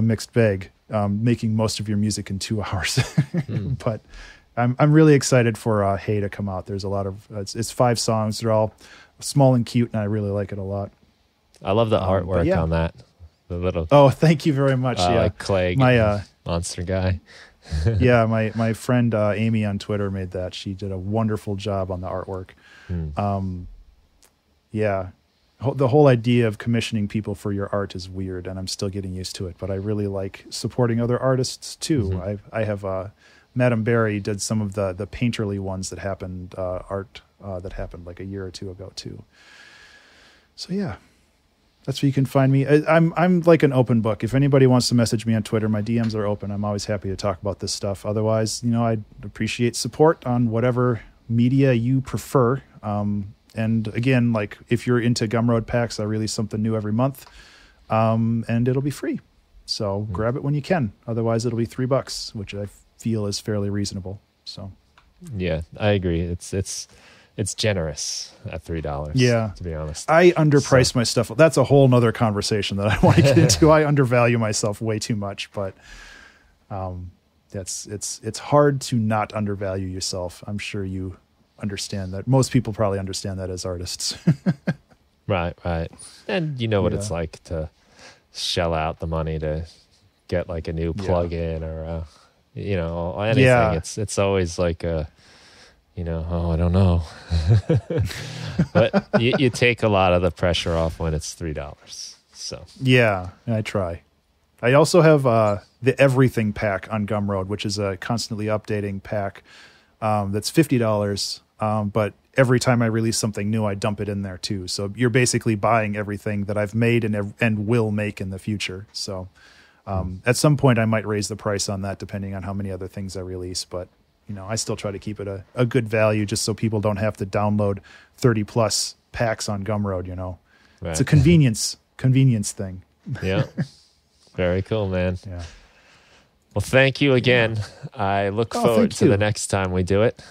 mixed bag, making most of your music in 2 hours. But I'm really excited for Hey to come out. There's a lot of it's 5 songs. They're all small and cute, and I really like it a lot. I love the artwork on that. The little thank you very much. like clay monster guy. Yeah, my friend Amy on Twitter made that. She did a wonderful job on the artwork. The whole idea of commissioning people for your art is weird, and I'm still getting used to it. But I really like supporting other artists too. I have Madame Barry did some of the painterly ones that happened art that happened like a year or two ago too. So yeah, that's where you can find me. I'm like an open book. If anybody wants to message me on Twitter, my DMs are open. I'm always happy to talk about this stuff. Otherwise, I'd appreciate support on whatever media you prefer. And again, like if you're into Gumroad packs, I release something new every month, and it'll be free. So grab it when you can. Otherwise, it'll be $3, which I feel is fairly reasonable. So, yeah, I agree. It's generous at $3. Yeah, to be honest, I underprice my stuff. That's a whole nother conversation that I want to get into. I undervalue myself way too much, but it's hard to not undervalue yourself. I'm sure you understand that. Most people probably understand that as artists. Right. And you know what it's like to shell out the money to get like a new plug-in or anything. Yeah. It's always like I don't know. But you take a lot of the pressure off when it's $3. So yeah, I try. I also have the Everything pack on Gumroad, which is a constantly updating pack that's $50. But every time I release something new, I dump it in there too. So you're basically buying everything that I've made and will make in the future. So at some point I might raise the price on that depending on how many other things I release. But, I still try to keep it a good value just so people don't have to download 30 plus packs on Gumroad, Right. It's a convenience thing. Yeah. Very cool, man. Yeah. Well, thank you again. I look forward to the next time we do it.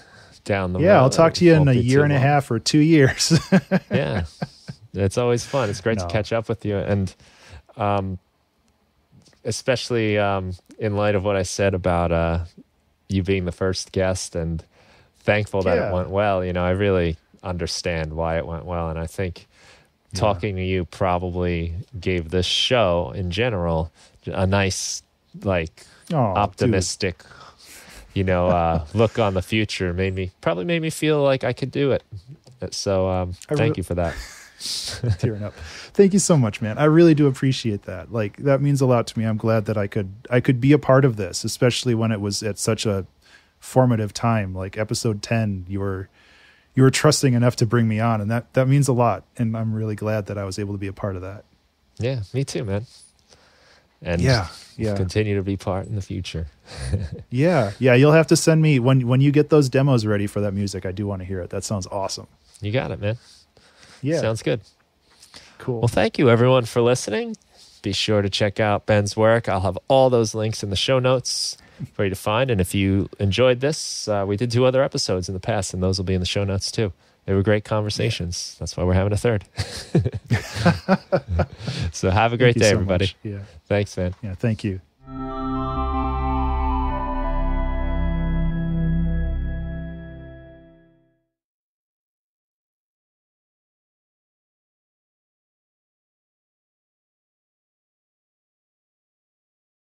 Down the road. I'll talk to you in a year and a half or 2 years. Yeah, it's always fun. It's great to catch up with you, and especially in light of what I said about you being the first guest, and thankful that it went well. I really understand why it went well, and I think talking to you probably gave this show in general a nice, optimistic. Look on the future made me feel like I could do it. So thank you for that. Tearing up. Thank you so much, man. I really do appreciate that. Like, that means a lot to me. I'm glad that I could be a part of this, especially when it was at such a formative time. Like episode 10, you were trusting enough to bring me on, and that means a lot. And I'm really glad that I was able to be a part of that. Yeah, me too, man. And continue to be part in the future. Yeah. You'll have to send me when you get those demos ready for that music. I do want to hear it. That sounds awesome. You got it, man. Yeah. Sounds good. Cool. Well, thank you everyone for listening. Be sure to check out Ben's work. I'll have all those links in the show notes for you to find. And if you enjoyed this, we did 2 other episodes in the past, and those will be in the show notes too. They were great conversations. Yeah. That's why we're having a third. So have a great day, everybody. Yeah. Thanks, man. Yeah. Thank you.